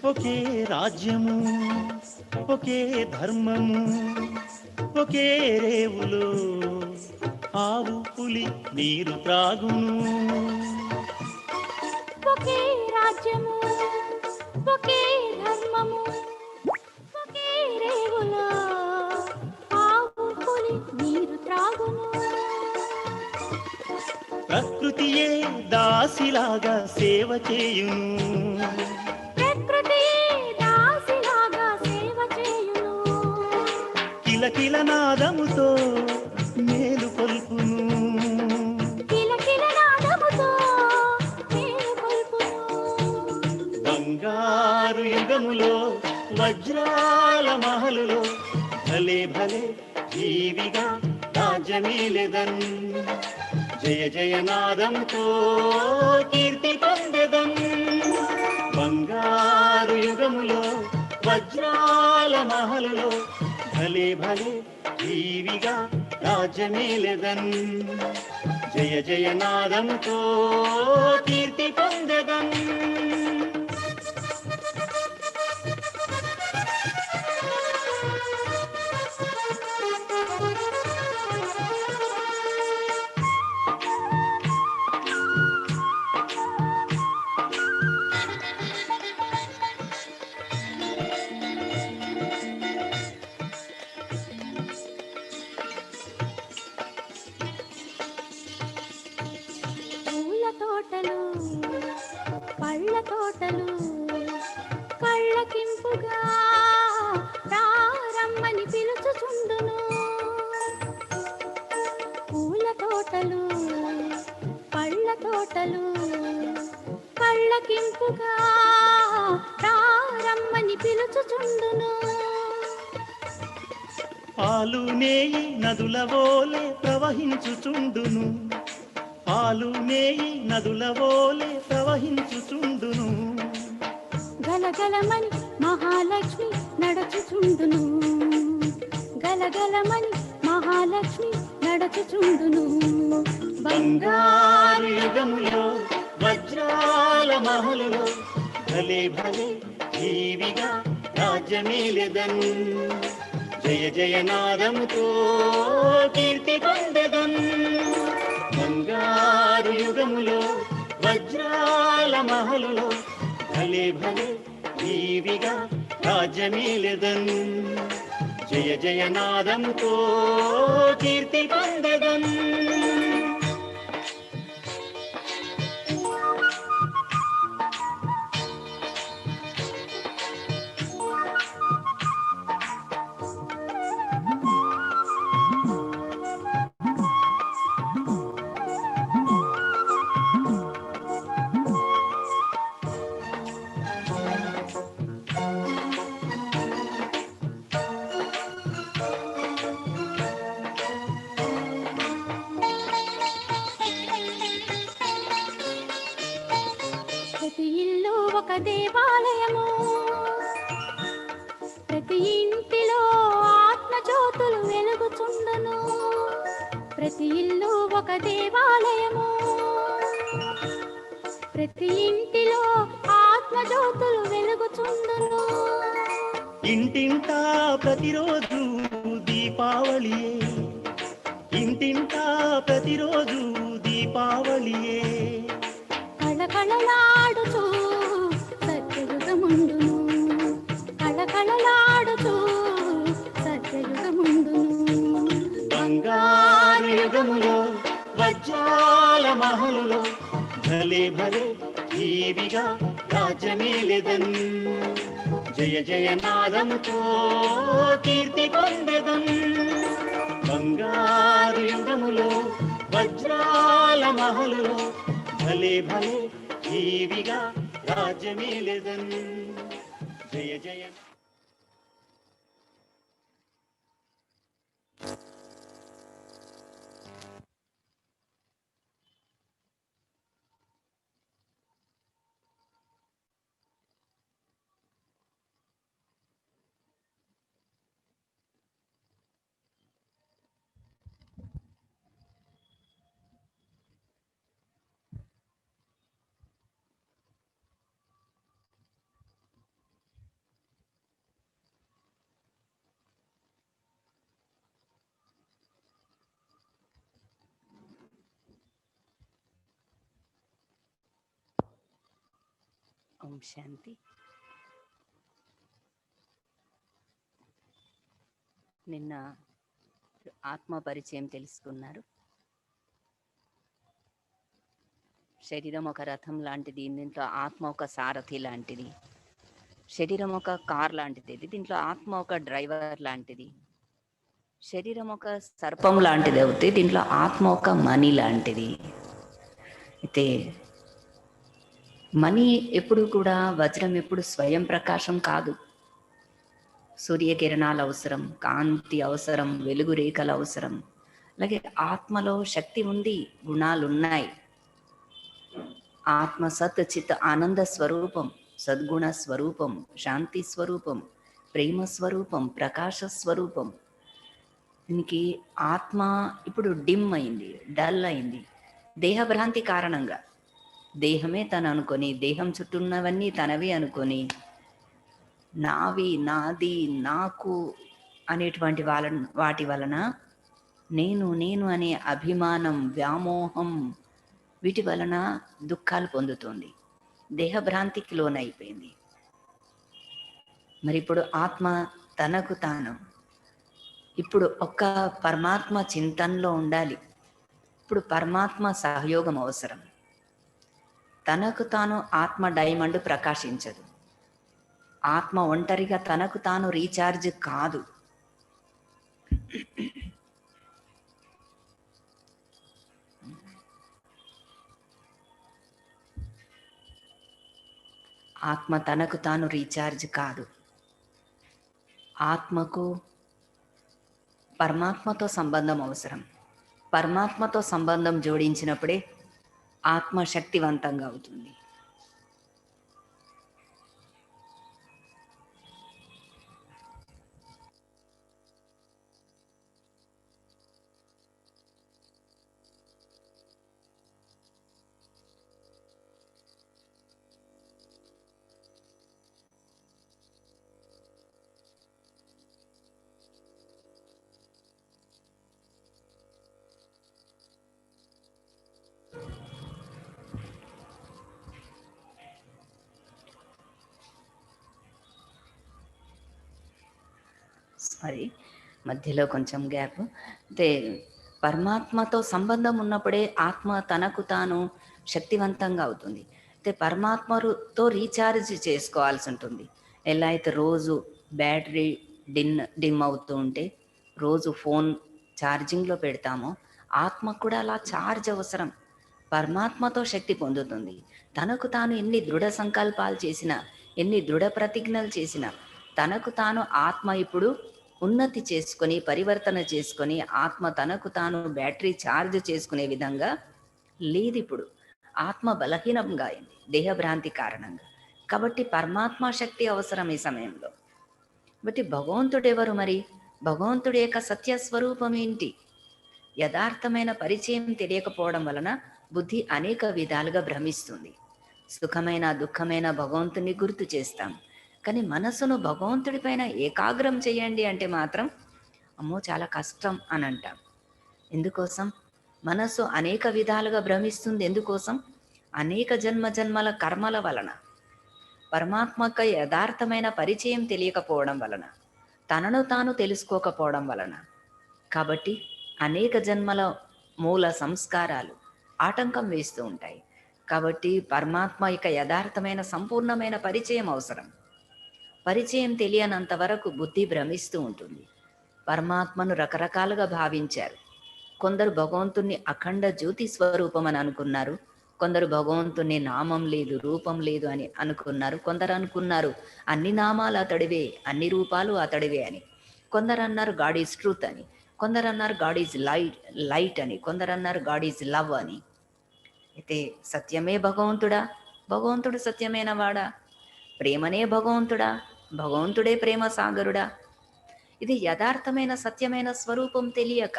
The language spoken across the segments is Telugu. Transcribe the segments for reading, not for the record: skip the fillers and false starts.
ఒకే రాజ్యము ఒకే ధర్మము ఒకే రేవులో ఆవు పులి నీరు త్రాగును. ఒకే రాజ్యము ఒకే ధర్మము ఒకే రేవులో ఆవు పులి నీరు త్రాగును. ప్రకృతియే దాసిలాగా సేవ చేయును. ప్రకృతి దాసిలాగా సేవ చేయును. కిలకిల నాదముతో మేలు కొల్పును. కిలకిల నాదముతో మేలు కొల్పును. బంగారు యుగములో వజ్రాల మహలులో భలే భలే జీవిగా రాజ్యమేలెదన్. జయ జయ నాదముతో కీర్తి పొందెదన్. బంగారు యుగములో వజ్రాల మహలులో భలే భలే జీవిగా రాజ్యమేలెదన్. జయ జయ నాదముతో కీర్తి పొందెదన్. పూల తోటలు పళ్ళ తోటలు కళ్ళకింపుగా రారమ్మని పిలుచుచుండును. పూల తోటలు పళ్ళ తోటలు కళ్ళకింపుగా రారమ్మని పిలుచుచుండును. పాలు నేయి నదుల వోలే ప్రవహించుచుండును. పాలు నేయి నదుల వోలే ప్రవహించుచుండును. గలగలమని మహాలక్ష్మి నడచుచుండును. గలగలమని మహాలక్ష్మి నడచుచుండును. బంగారు యుగములో వజ్రాల మహలులో భలే భలే జీవిగా రాజ్యమేలెదన్. జయ జయ నాదముతో కీర్తి పొందెదన్. బంగారు యుగములో వజ్రాల మహలులో భలే భలే జీవిగా రాజ్యమేలెదన్. జయ జయ నాదముతో కీర్తి పొందెదన్. ప్రతి ఇల్లు ఒక దేవాలయము. ప్రతి ఇంటిలో ఆత్మజ్యోతులు వెలుగుచుండును. ప్రతి ఇల్లు ఒక దేవాలయము. ప్రతి ఇంటిలో ఆత్మజ్యోతులు వెలుగుచుండును. ఇంటింటా ప్రతిరోజు దీపావళియే. ఇంటింటా ప్రతిరోజు దీపావళియే. కళకళలాడుచు సత్యయుగముండును. కళకళలాడుచు సత్యయుగముండును. బంగారు యుగములో వజ్రాల మహలులో భలే భలే జీవిగా రాజ్యమేలెదన్. జయ జయ నాదముతో కీర్తి పొందెదన్. బంగారు యుగములో వజ్రాల మహలులో భలే భలే జీవిగా రాజ్యమేలెదన్. జయ జయ ఓం శాంతి. నిన్న ఆత్మ పరిచయం తెలుసుకున్నారు. శరీరం ఒక రథం లాంటిది, దీంట్లో ఆత్మ ఒక సారథి లాంటిది. శరీరం ఒక కార్ లాంటిది, దీంట్లో ఆత్మ ఒక డ్రైవర్ లాంటిది. శరీరం ఒక సర్పం లాంటిది అవుతే దీంట్లో ఆత్మ ఒక మణి లాంటిది. అయితే మణి ఎప్పుడు కూడా, వజ్రం ఎప్పుడు స్వయం ప్రకాశం కాదు. సూర్యకిరణాలు అవసరం, కాంతి అవసరం, వెలుగు రేఖలు అవసరం. అలాగే ఆత్మలో శక్తి ఉంది, గుణాలు ఉన్నాయి. ఆత్మ సత్ చిత్ ఆనంద స్వరూపం, సద్గుణ స్వరూపం, శాంతి స్వరూపం, ప్రేమ స్వరూపం, ప్రకాశ స్వరూపం. దీనికి ఆత్మ ఇప్పుడు డిమ్ అయింది, డల్ అయింది దేహభ్రాంతి కారణంగా. దేహమే తను అనుకొని, దేహం చుట్టూ ఉన్నవన్నీ తనవి అనుకొని, నావి, నాది, నాకు అనేటువంటి వాటి వలన నేను నేను అనే అభిమానం, వ్యామోహం, వీటి వలన దుఃఖాలు పొందుతుంది. దేహభ్రాంతికి లోనైపోయింది. మరి ఇప్పుడు ఆత్మ తనకు తాను ఇప్పుడు ఒక్క పరమాత్మ చింతనలో ఉండాలి. ఇప్పుడు పరమాత్మ సహయోగం అవసరం. తనకు తాను ఆత్మ డైమండ్ ప్రకాశించదు. ఆత్మ ఒంటరిగా తనకు తాను రీఛార్జ్ కాదు. ఆత్మ తనకు తాను రీఛార్జ్ కాదు. ఆత్మకు పరమాత్మతో సంబంధం అవసరం. పరమాత్మతో సంబంధం జోడించినప్పుడే ఆత్మ శక్తివంతంగా అవుతుంది. సారీ, మధ్యలో కొంచెం గ్యాప్. అంటే పరమాత్మతో సంబంధం ఉన్నప్పుడే ఆత్మ తనకు తాను శక్తివంతంగా అవుతుంది. అయితే పరమాత్మతో రీఛార్జ్ చేసుకోవాల్సి ఉంటుంది. ఎలా అయితే రోజు బ్యాటరీ డిమ్ అవుతూ ఉంటే రోజు ఫోన్ ఛార్జింగ్లో పెడతామో, ఆత్మ కూడా అలా ఛార్జ్ అవసరం. పరమాత్మతో శక్తి పొందుతుంది. తనకు తాను ఎన్ని దృఢ సంకల్పాలు చేసినా, ఎన్ని దృఢ ప్రతిజ్ఞలు చేసినా, తనకు తాను ఆత్మ ఇప్పుడు ఉన్నతి చేసుకొని, పరివర్తన చేసుకొని, ఆత్మ తనకు తాను బ్యాటరీ ఛార్జ్ చేసుకునే విధంగా లేదు. ఇప్పుడు ఆత్మ బలహీనంగా అయింది దేహభ్రాంతి కారణంగా. కాబట్టి పరమాత్మ శక్తి అవసరం ఈ సమయంలో. బట్టి భగవంతుడు ఎవరు మరి? భగవంతుడి యొక్క సత్యస్వరూపం ఏంటి? యథార్థమైన పరిచయం తెలియకపోవడం వలన బుద్ధి అనేక విధాలుగా భ్రమిస్తుంది. సుఖమైన దుఃఖమైన భగవంతుని గుర్తు చేస్తాం, కానీ మనసును భగవంతుడి పైన ఏకాగ్రం చేయండి అంటే మాత్రం అమ్మో చాలా కష్టం అని అంటాం. ఎందుకోసం? మనసు అనేక విధాలుగా భ్రమిస్తుంది. ఎందుకోసం? అనేక జన్మల కర్మల వలన, పరమాత్మక యథార్థమైన పరిచయం తెలియకపోవడం వలన, తనను తాను తెలుసుకోకపోవడం వలన. కాబట్టి అనేక జన్మల మూల సంస్కారాలు ఆటంకం వేస్తూ ఉంటాయి. కాబట్టి పరమాత్మ యొక్క యథార్థమైన సంపూర్ణమైన పరిచయం అవసరం. పరిచయం తెలియనంత వరకు బుద్ధి భ్రమిస్తూ ఉంటుంది. పరమాత్మను రకరకాలుగా భావించారు. కొందరు భగవంతుణ్ణి అఖండ జ్యోతి స్వరూపం అని అనుకున్నారు. కొందరు భగవంతుని నామం లేదు, రూపం లేదు అని అనుకున్నారు. కొందరు అనుకున్నారు అన్ని నామాలు అతడివే, అన్ని రూపాలు అతడివే అని. కొందరు అన్నారు గాడ్ ఈజ్ ట్రూత్ అని. కొందరు అన్నారు గాడ్ ఈజ్ లైట్ అని. కొందరు అన్నారు గాడ్ ఈజ్ లవ్ అని. అయితే సత్యమే భగవంతుడా? భగవంతుడు సత్యమైన వాడా? ప్రేమనే భగవంతుడా? భగవంతుడే ప్రేమ సాగరుడా? ఇది యథార్థమైన సత్యమైన స్వరూపం తెలియక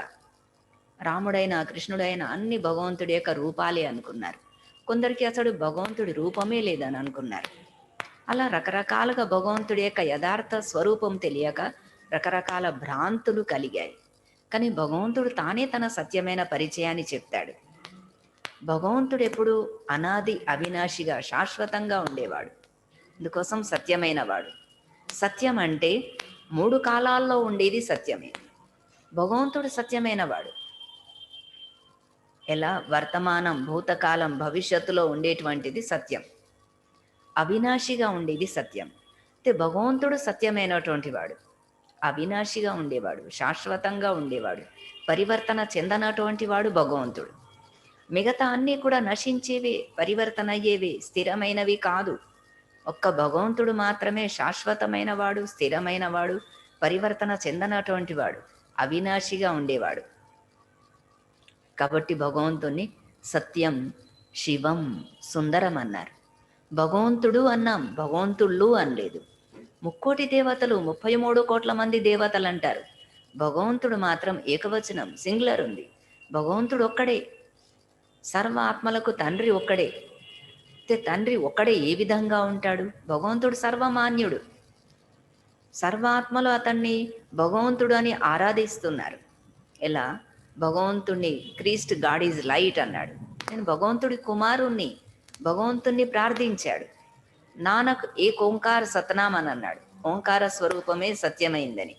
రాముడైన కృష్ణుడైన అన్ని భగవంతుడి యొక్క రూపాలే అనుకున్నారు. కొందరికి అసలు భగవంతుడి రూపమే లేదని అనుకున్నారు. అలా రకరకాలుగా భగవంతుడి యొక్క యథార్థ స్వరూపం తెలియక రకరకాల భ్రాంతులు కలిగాయి. కానీ భగవంతుడు తానే తన సత్యమైన పరిచయాన్ని చెప్తాడు. భగవంతుడు ఎప్పుడు అనాది అవినాశిగా శాశ్వతంగా ఉండేవాడు. అందుకోసం సత్యమైన వాడు. సత్యం అంటే 3 కాలాల్లో ఉండేది సత్యమే. భగవంతుడు సత్యమైన వాడు. ఎలా వర్తమానం, భూతకాలం, భవిష్యత్తులో ఉండేటువంటిది సత్యం. అవినాశిగా ఉండేది సత్యం. అయితే భగవంతుడు సత్యమైనటువంటి వాడు, అవినాశిగా ఉండేవాడు, శాశ్వతంగా ఉండేవాడు, పరివర్తన చెందనటువంటి వాడు భగవంతుడు. మిగతా అన్నీ కూడా నశించేవే, పరివర్తన అయ్యేవే, స్థిరమైనవి కాదు. ఒక్క భగవంతుడు మాత్రమే శాశ్వతమైన వాడు, స్థిరమైన వాడు, పరివర్తన చెందనటువంటి వాడు, అవినాశిగా ఉండేవాడు. కాబట్టి భగవంతుణ్ణి సత్యం, శివం, సుందరం అన్నారు. భగవంతుడు అన్నాం, భగవంతుళ్ళు అనలేదు. 3,000,000 దేవతలు, 33 కోట్ల మంది దేవతలు అంటారు. భగవంతుడు మాత్రం ఏకవచనం, సింగులర్ ఉంది. భగవంతుడు ఒక్కడే, సర్వ ఆత్మలకు తండ్రి ఒక్కడే. తండ్రి ఒక్కడే ఏ విధంగా ఉంటాడు? భగవంతుడు సర్వమాన్యుడు. సర్వాత్మలు అతన్ని భగవంతుడు అని ఆరాధిస్తున్నారు. ఎలా? భగవంతుణ్ణి క్రీస్ట్ గాడ్ ఈజ్ లైట్ అన్నాడు. నేను భగవంతుడి కుమారుణ్ణి, భగవంతుణ్ణి ప్రార్థించాడు. నానక్ ఏక్ ఓంకార సతనాం అని అన్నాడు. ఓంకార స్వరూపమే సత్యమైందని.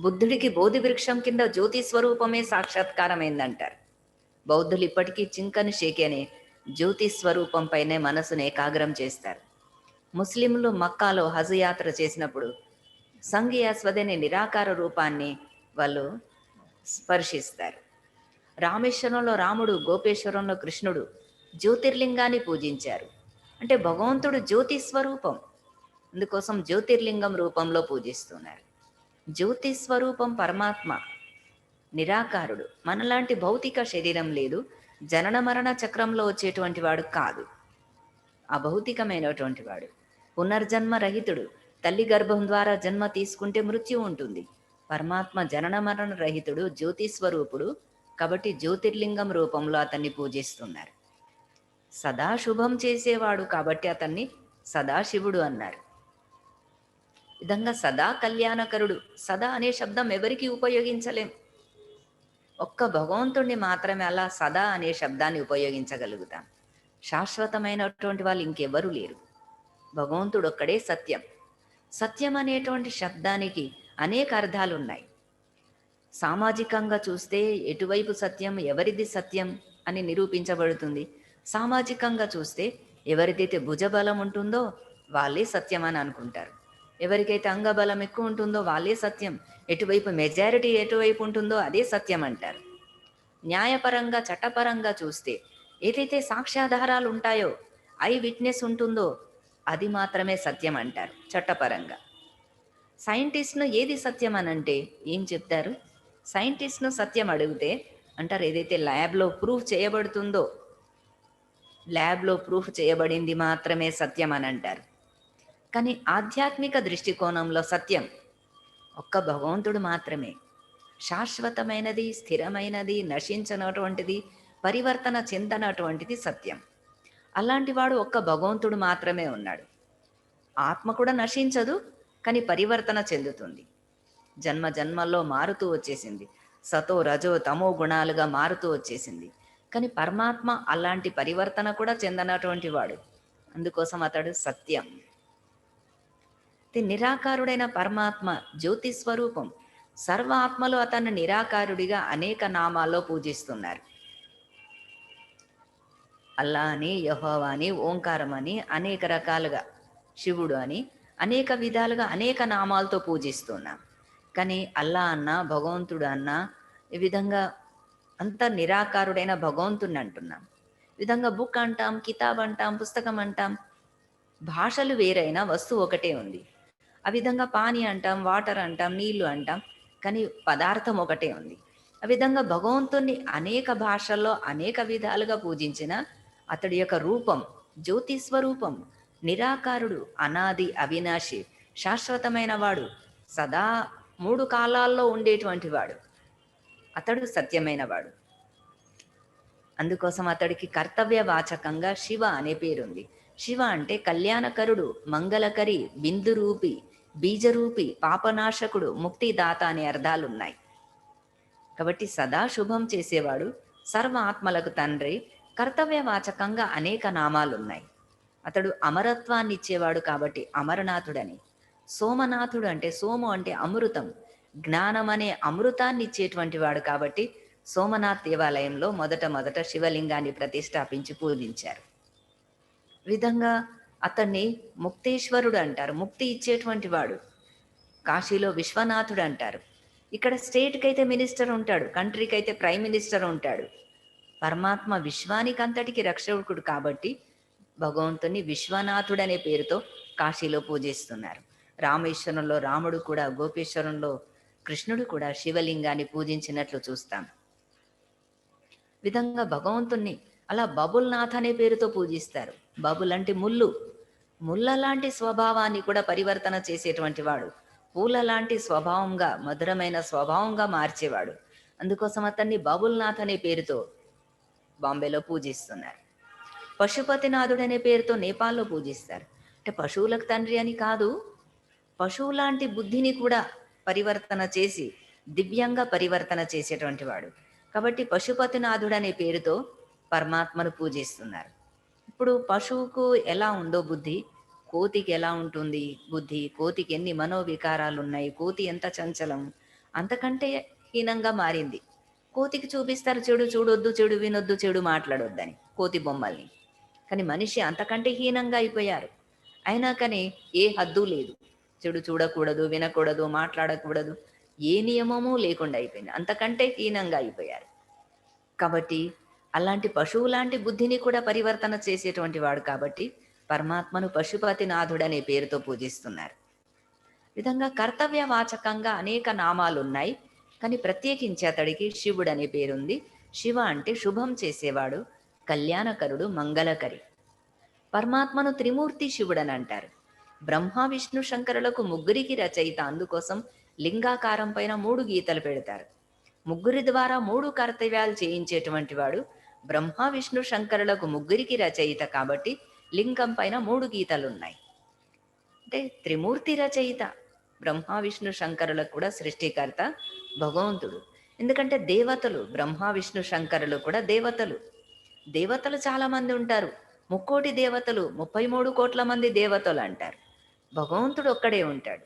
బుద్ధుడికి బోధి వృక్షం కింద జ్యోతి స్వరూపమే సాక్షాత్కారమైందంటారు. బౌద్ధులు ఇప్పటికీ చింకని షేకి అనే జ్యోతి స్వరూపం పైనే మనసును ఏకాగ్రం చేస్తారు. ముస్లింలు మక్కాలో హజ్ యాత్ర చేసినప్పుడు సంఘీయాస్వదనే నిరాకార రూపాన్ని వాళ్ళు స్పర్శిస్తారు. రామేశ్వరంలో రాముడు, గోపేశ్వరంలో కృష్ణుడు జ్యోతిర్లింగాన్ని పూజించారు. అంటే భగవంతుడు జ్యోతి స్వరూపం, అందుకోసం జ్యోతిర్లింగం రూపంలో పూజిస్తున్నారు. జ్యోతి స్వరూపం పరమాత్మ, నిరాకారుడు. మనలాంటి భౌతిక శరీరం లేదు, జనన మరణ చక్రంలో వచ్చేటువంటి వాడు కాదు, అభౌతికమైనటువంటి వాడు, పునర్జన్మ రహితుడు. తల్లి గర్భం ద్వారా జన్మ తీసుకుంటే మృత్యు ఉంటుంది. పరమాత్మ జనన మరణ రహితుడు, జ్యోతి స్వరూపుడు. కాబట్టి జ్యోతిర్లింగం రూపంలో అతన్ని పూజిస్తున్నారు. సదా శుభం చేసేవాడు కాబట్టి అతన్ని సదాశివుడు అన్నారు. విధంగా సదా కళ్యాణకరుడు. సదా అనే శబ్దం ఎవరికి ఉపయోగించలేం, ఒక్క భగవంతుణ్ణి మాత్రమే అలా సదా అనే శబ్దాన్ని ఉపయోగించగలుగుతాం. శాశ్వతమైనటువంటి వాళ్ళు ఇంకెవరూ లేరు. భగవంతుడు ఒక్కడే సత్యం. సత్యం అనేటువంటి శబ్దానికి అనేక అర్థాలు ఉన్నాయి. సామాజికంగా చూస్తే ఎటువైపు సత్యం, ఎవరిది సత్యం అని నిరూపించబడుతుంది. సామాజికంగా చూస్తే ఎవరిదైతే భుజబలం ఉంటుందో వాళ్ళే సత్యం అని అనుకుంటారు. ఎవరికైతే అంగబలం ఎక్కువ ఉంటుందో వాళ్ళే సత్యం. ఎటువైపు మెజారిటీ ఎటువైపు ఉంటుందో అదే సత్యం అంటారు. న్యాయపరంగా, చట్టపరంగా చూస్తే ఏదైతే సాక్ష్యాధారాలు ఉంటాయో, ఐ విట్నెస్ ఉంటుందో అది మాత్రమే సత్యం అంటారు చట్టపరంగా. సైంటిస్ట్ను ఏది సత్యం అని అంటే ఏం చెప్తారు? సైంటిస్ట్ను సత్యం అడిగితే అంటారు ఏదైతే ల్యాబ్లో ప్రూఫ్ చేయబడుతుందో, ల్యాబ్లో ప్రూఫ్ చేయబడింది మాత్రమే సత్యం అని అంటారు. కానీ ఆధ్యాత్మిక దృష్టికోణంలో సత్యం ఒక్క భగవంతుడు మాత్రమే. శాశ్వతమైనది, స్థిరమైనది, నశించనటువంటిది, పరివర్తన చెందనటువంటిది సత్యం. అలాంటి వాడు ఒక్క భగవంతుడు మాత్రమే ఉన్నాడు. ఆత్మ కూడా నశించదు, కానీ పరివర్తన చెందుతుంది. జన్మ జన్మల్లో మారుతూ వచ్చేసింది. సతో రజో తమో గుణాలుగా మారుతూ వచ్చేసింది. కానీ పరమాత్మ అలాంటి పరివర్తన కూడా చెందనటువంటి వాడు. అందుకోసం అతడు సత్యం. నిరాకారుడైన పరమాత్మ జ్యోతి స్వరూపం. సర్వ ఆత్మలు అతన్ని నిరాకారుడిగా అనేక నామాల్లో పూజిస్తున్నారు. అల్లా అని, యెహోవా అని, ఓంకారం అని, అనేక రకాలుగా శివుడు అని, అనేక విధాలుగా అనేక నామాలతో పూజిస్తున్నాం. కానీ అల్లా అన్నా, భగవంతుడు అన్నా, ఈ విధంగా అంత నిరాకారుడైన భగవంతుడిని అంటున్నాం. ఈ విధంగా బుక్ అంటాం, కితాబ్ అంటాం, పుస్తకం అంటాం. భాషలు వేరైనా వస్తువు ఒకటే ఉంది. ఆ విధంగా పానీ అంటాం, వాటర్ అంటాం, నీళ్లు అంటాం, కానీ పదార్థం ఒకటే ఉంది. ఆ విధంగా భగవంతుణ్ణి అనేక భాషల్లో అనేక విధాలుగా పూజించిన అతడి యొక్క రూపం జ్యోతి స్వరూపం, నిరాకారుడు, అనాది, అవినాశి, శాశ్వతమైన వాడు, సదా 3 కాలాల్లో ఉండేటువంటి వాడు. అతడు సత్యమైన వాడు. అందుకోసం అతడికి కర్తవ్య వాచకంగా శివ అనే పేరుంది. శివ అంటే కళ్యాణకరుడు, మంగళకరి, బిందురూపి, బీజరూపి, పాపనాశకుడు, ముక్తిదాత అనే అర్థాలున్నాయి. కాబట్టి సదా శుభం చేసేవాడు, సర్వ ఆత్మలకు తండ్రి. కర్తవ్య వాచకంగా అనేక నామాలున్నాయి. అతడు అమరత్వాన్ని ఇచ్చేవాడు కాబట్టి అమరనాథుడని. సోమనాథుడు అంటే సోము అంటే అమృతం, జ్ఞానం అనే అమృతాన్ని ఇచ్చేటువంటి వాడు కాబట్టి సోమనాథ్ దేవాలయంలో మొదట శివలింగాన్ని ప్రతిష్టాపించి పూజించారు. విధంగా అతన్ని ముక్తేశ్వరుడు అంటారు, ముక్తి ఇచ్చేటువంటి వాడు. కాశీలో విశ్వనాథుడు అంటారు. ఇక్కడ స్టేట్కి అయితే మినిస్టర్ ఉంటాడు, కంట్రీకి అయితే ప్రైమ్ మినిస్టర్ ఉంటాడు. పరమాత్మ విశ్వానికి అంతటికి రక్షకుడు కాబట్టి భగవంతుని విశ్వనాథుడు అనే పేరుతో కాశీలో పూజిస్తున్నారు. రామేశ్వరంలో రాముడు కూడా, గోపేశ్వరంలో కృష్ణుడు కూడా శివలింగాన్ని పూజించినట్లు చూస్తాం. విధంగా భగవంతుణ్ణి అలా బబుల్నాథ్ అనే పేరుతో పూజిస్తారు. బబుల్ అంటే ముళ్ళ లాంటి స్వభావాన్ని కూడా పరివర్తన చేసేటువంటి వాడు, పూల లాంటి స్వభావంగా, మధురమైన స్వభావంగా మార్చేవాడు. అందుకోసం అతన్ని బబుల్నాథ్ అనే పేరుతో బాంబేలో పూజిస్తున్నారు. పశుపతినాథుడు అనే పేరుతో నేపాల్లో పూజిస్తారు. అంటే పశువులకు తండ్రి అని కాదు, పశువు లాంటి బుద్ధిని కూడా పరివర్తన చేసి దివ్యంగా పరివర్తన చేసేటువంటి వాడు కాబట్టి పశుపతినాథుడు అనే పేరుతో పరమాత్మను పూజిస్తున్నారు. ఇప్పుడు పశువుకు ఎలా ఉందో బుద్ధి, కోతికి ఎలా ఉంటుంది బుద్ధి, కోతికి ఎన్ని మనోవికారాలు ఉన్నాయి, కోతి ఎంత చంచలం, అంతకంటే హీనంగా మారింది. కోతికి చూపిస్తారు చెడు చూడొద్దు, చెడు వినొద్దు, చెడు మాట్లాడొద్దని కోతి బొమ్మల్ని. కానీ మనిషి అంతకంటే హీనంగా అయిపోయారు. అయినా కానీ ఏ హద్దు లేదు, చెడు చూడకూడదు, వినకూడదు, మాట్లాడకూడదు, ఏ నియమము లేకుండా అయిపోయింది, అంతకంటే హీనంగా అయిపోయారు. కాబట్టి అలాంటి పశువు లాంటి బుద్ధిని కూడా పరివర్తన చేసేటువంటి వాడు కాబట్టి పరమాత్మను పశుపతినాథుడు అనే పేరుతో పూజిస్తున్నారు. విధంగా కర్తవ్య వాచకంగా అనేక నామాలు ఉన్నాయి, కానీ ప్రత్యేకించి అతడికి శివుడు అనే పేరుంది. శివ అంటే శుభం చేసేవాడు, కళ్యాణకరుడు, మంగళకరి. పరమాత్మను త్రిమూర్తి శివుడని అంటారు. బ్రహ్మ విష్ణు శంకరులకు ముగ్గురికి రచయిత, అందుకోసం లింగాకారం పైన 3 గీతలు పెడతారు. ముగ్గురి ద్వారా 3 కర్తవ్యాలు చేయించేటువంటి వాడు. బ్రహ్మ విష్ణు శంకరులకు ముగ్గురికి రచయిత కాబట్టి లింగం పైన 3 గీతలు ఉన్నాయి. అంటే త్రిమూర్తి రచయిత, బ్రహ్మ విష్ణు శంకరులకు కూడా సృష్టికర్త భగవంతుడు. ఎందుకంటే దేవతలు, బ్రహ్మ విష్ణు శంకరులు కూడా దేవతలు చాలా మంది ఉంటారు. 3 దేవతలు, 33 కోట్ల మంది దేవతలు అంటారు. భగవంతుడు ఒక్కడే ఉంటాడు.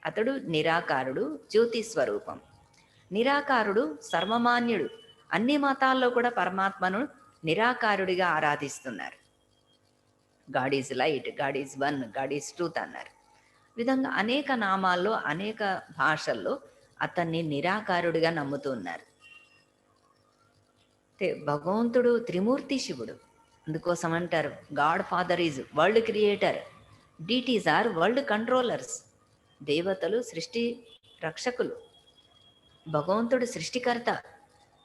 అతడు నిరాకారుడు, జ్యోతి స్వరూపం. నిరాకారుడు, సర్వమాన్యుడు. అన్ని మతాల్లో కూడా పరమాత్మను నిరాకారుడిగా ఆరాధిస్తున్నారు. God is light, God is one, God is truth అన్నారు. విధంగా అనేక నామాల్లో, అనేక భాషల్లో అతన్ని నిరాకారుడిగా నమ్ముతున్నారు. భగవంతుడు త్రిమూర్తి శివుడు. అందుకోసం అంటారు God father is world creator, deities are world controllers. దేవతలు సృష్టి రక్షకులు, భగవంతుడు సృష్టికర్త,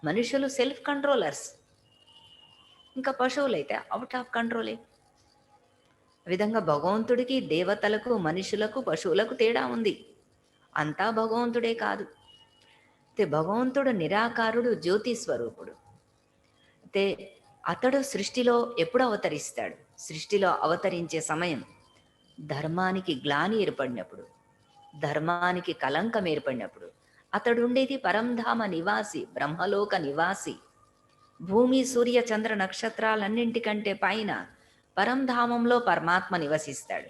మనుషులు సెల్ఫ్ కంట్రోలర్స్, ఇంకా పశువులైతే అవుట్ ఆఫ్ కంట్రోలే. విధంగా భగవంతుడికి, దేవతలకు, మనుషులకు, పశువులకు తేడా ఉంది. అంతా భగవంతుడే కాదు. భగవంతుడు నిరాకారుడు, జ్యోతి స్వరూపుడు. అయితే అతడు సృష్టిలో ఎప్పుడు అవతరిస్తాడు? సృష్టిలో అవతరించే సమయం ధర్మానికి గ్లాని ఏర్పడినప్పుడు, ధర్మానికి కలంకం ఏర్పడినప్పుడు. అతడు ఉండేది పరంధామ నివాసి, బ్రహ్మలోక నివాసి. భూమి, సూర్య, చంద్ర, నక్షత్రాలన్నింటికంటే పైన పరంధామంలో పరమాత్మ నివసిస్తాడు.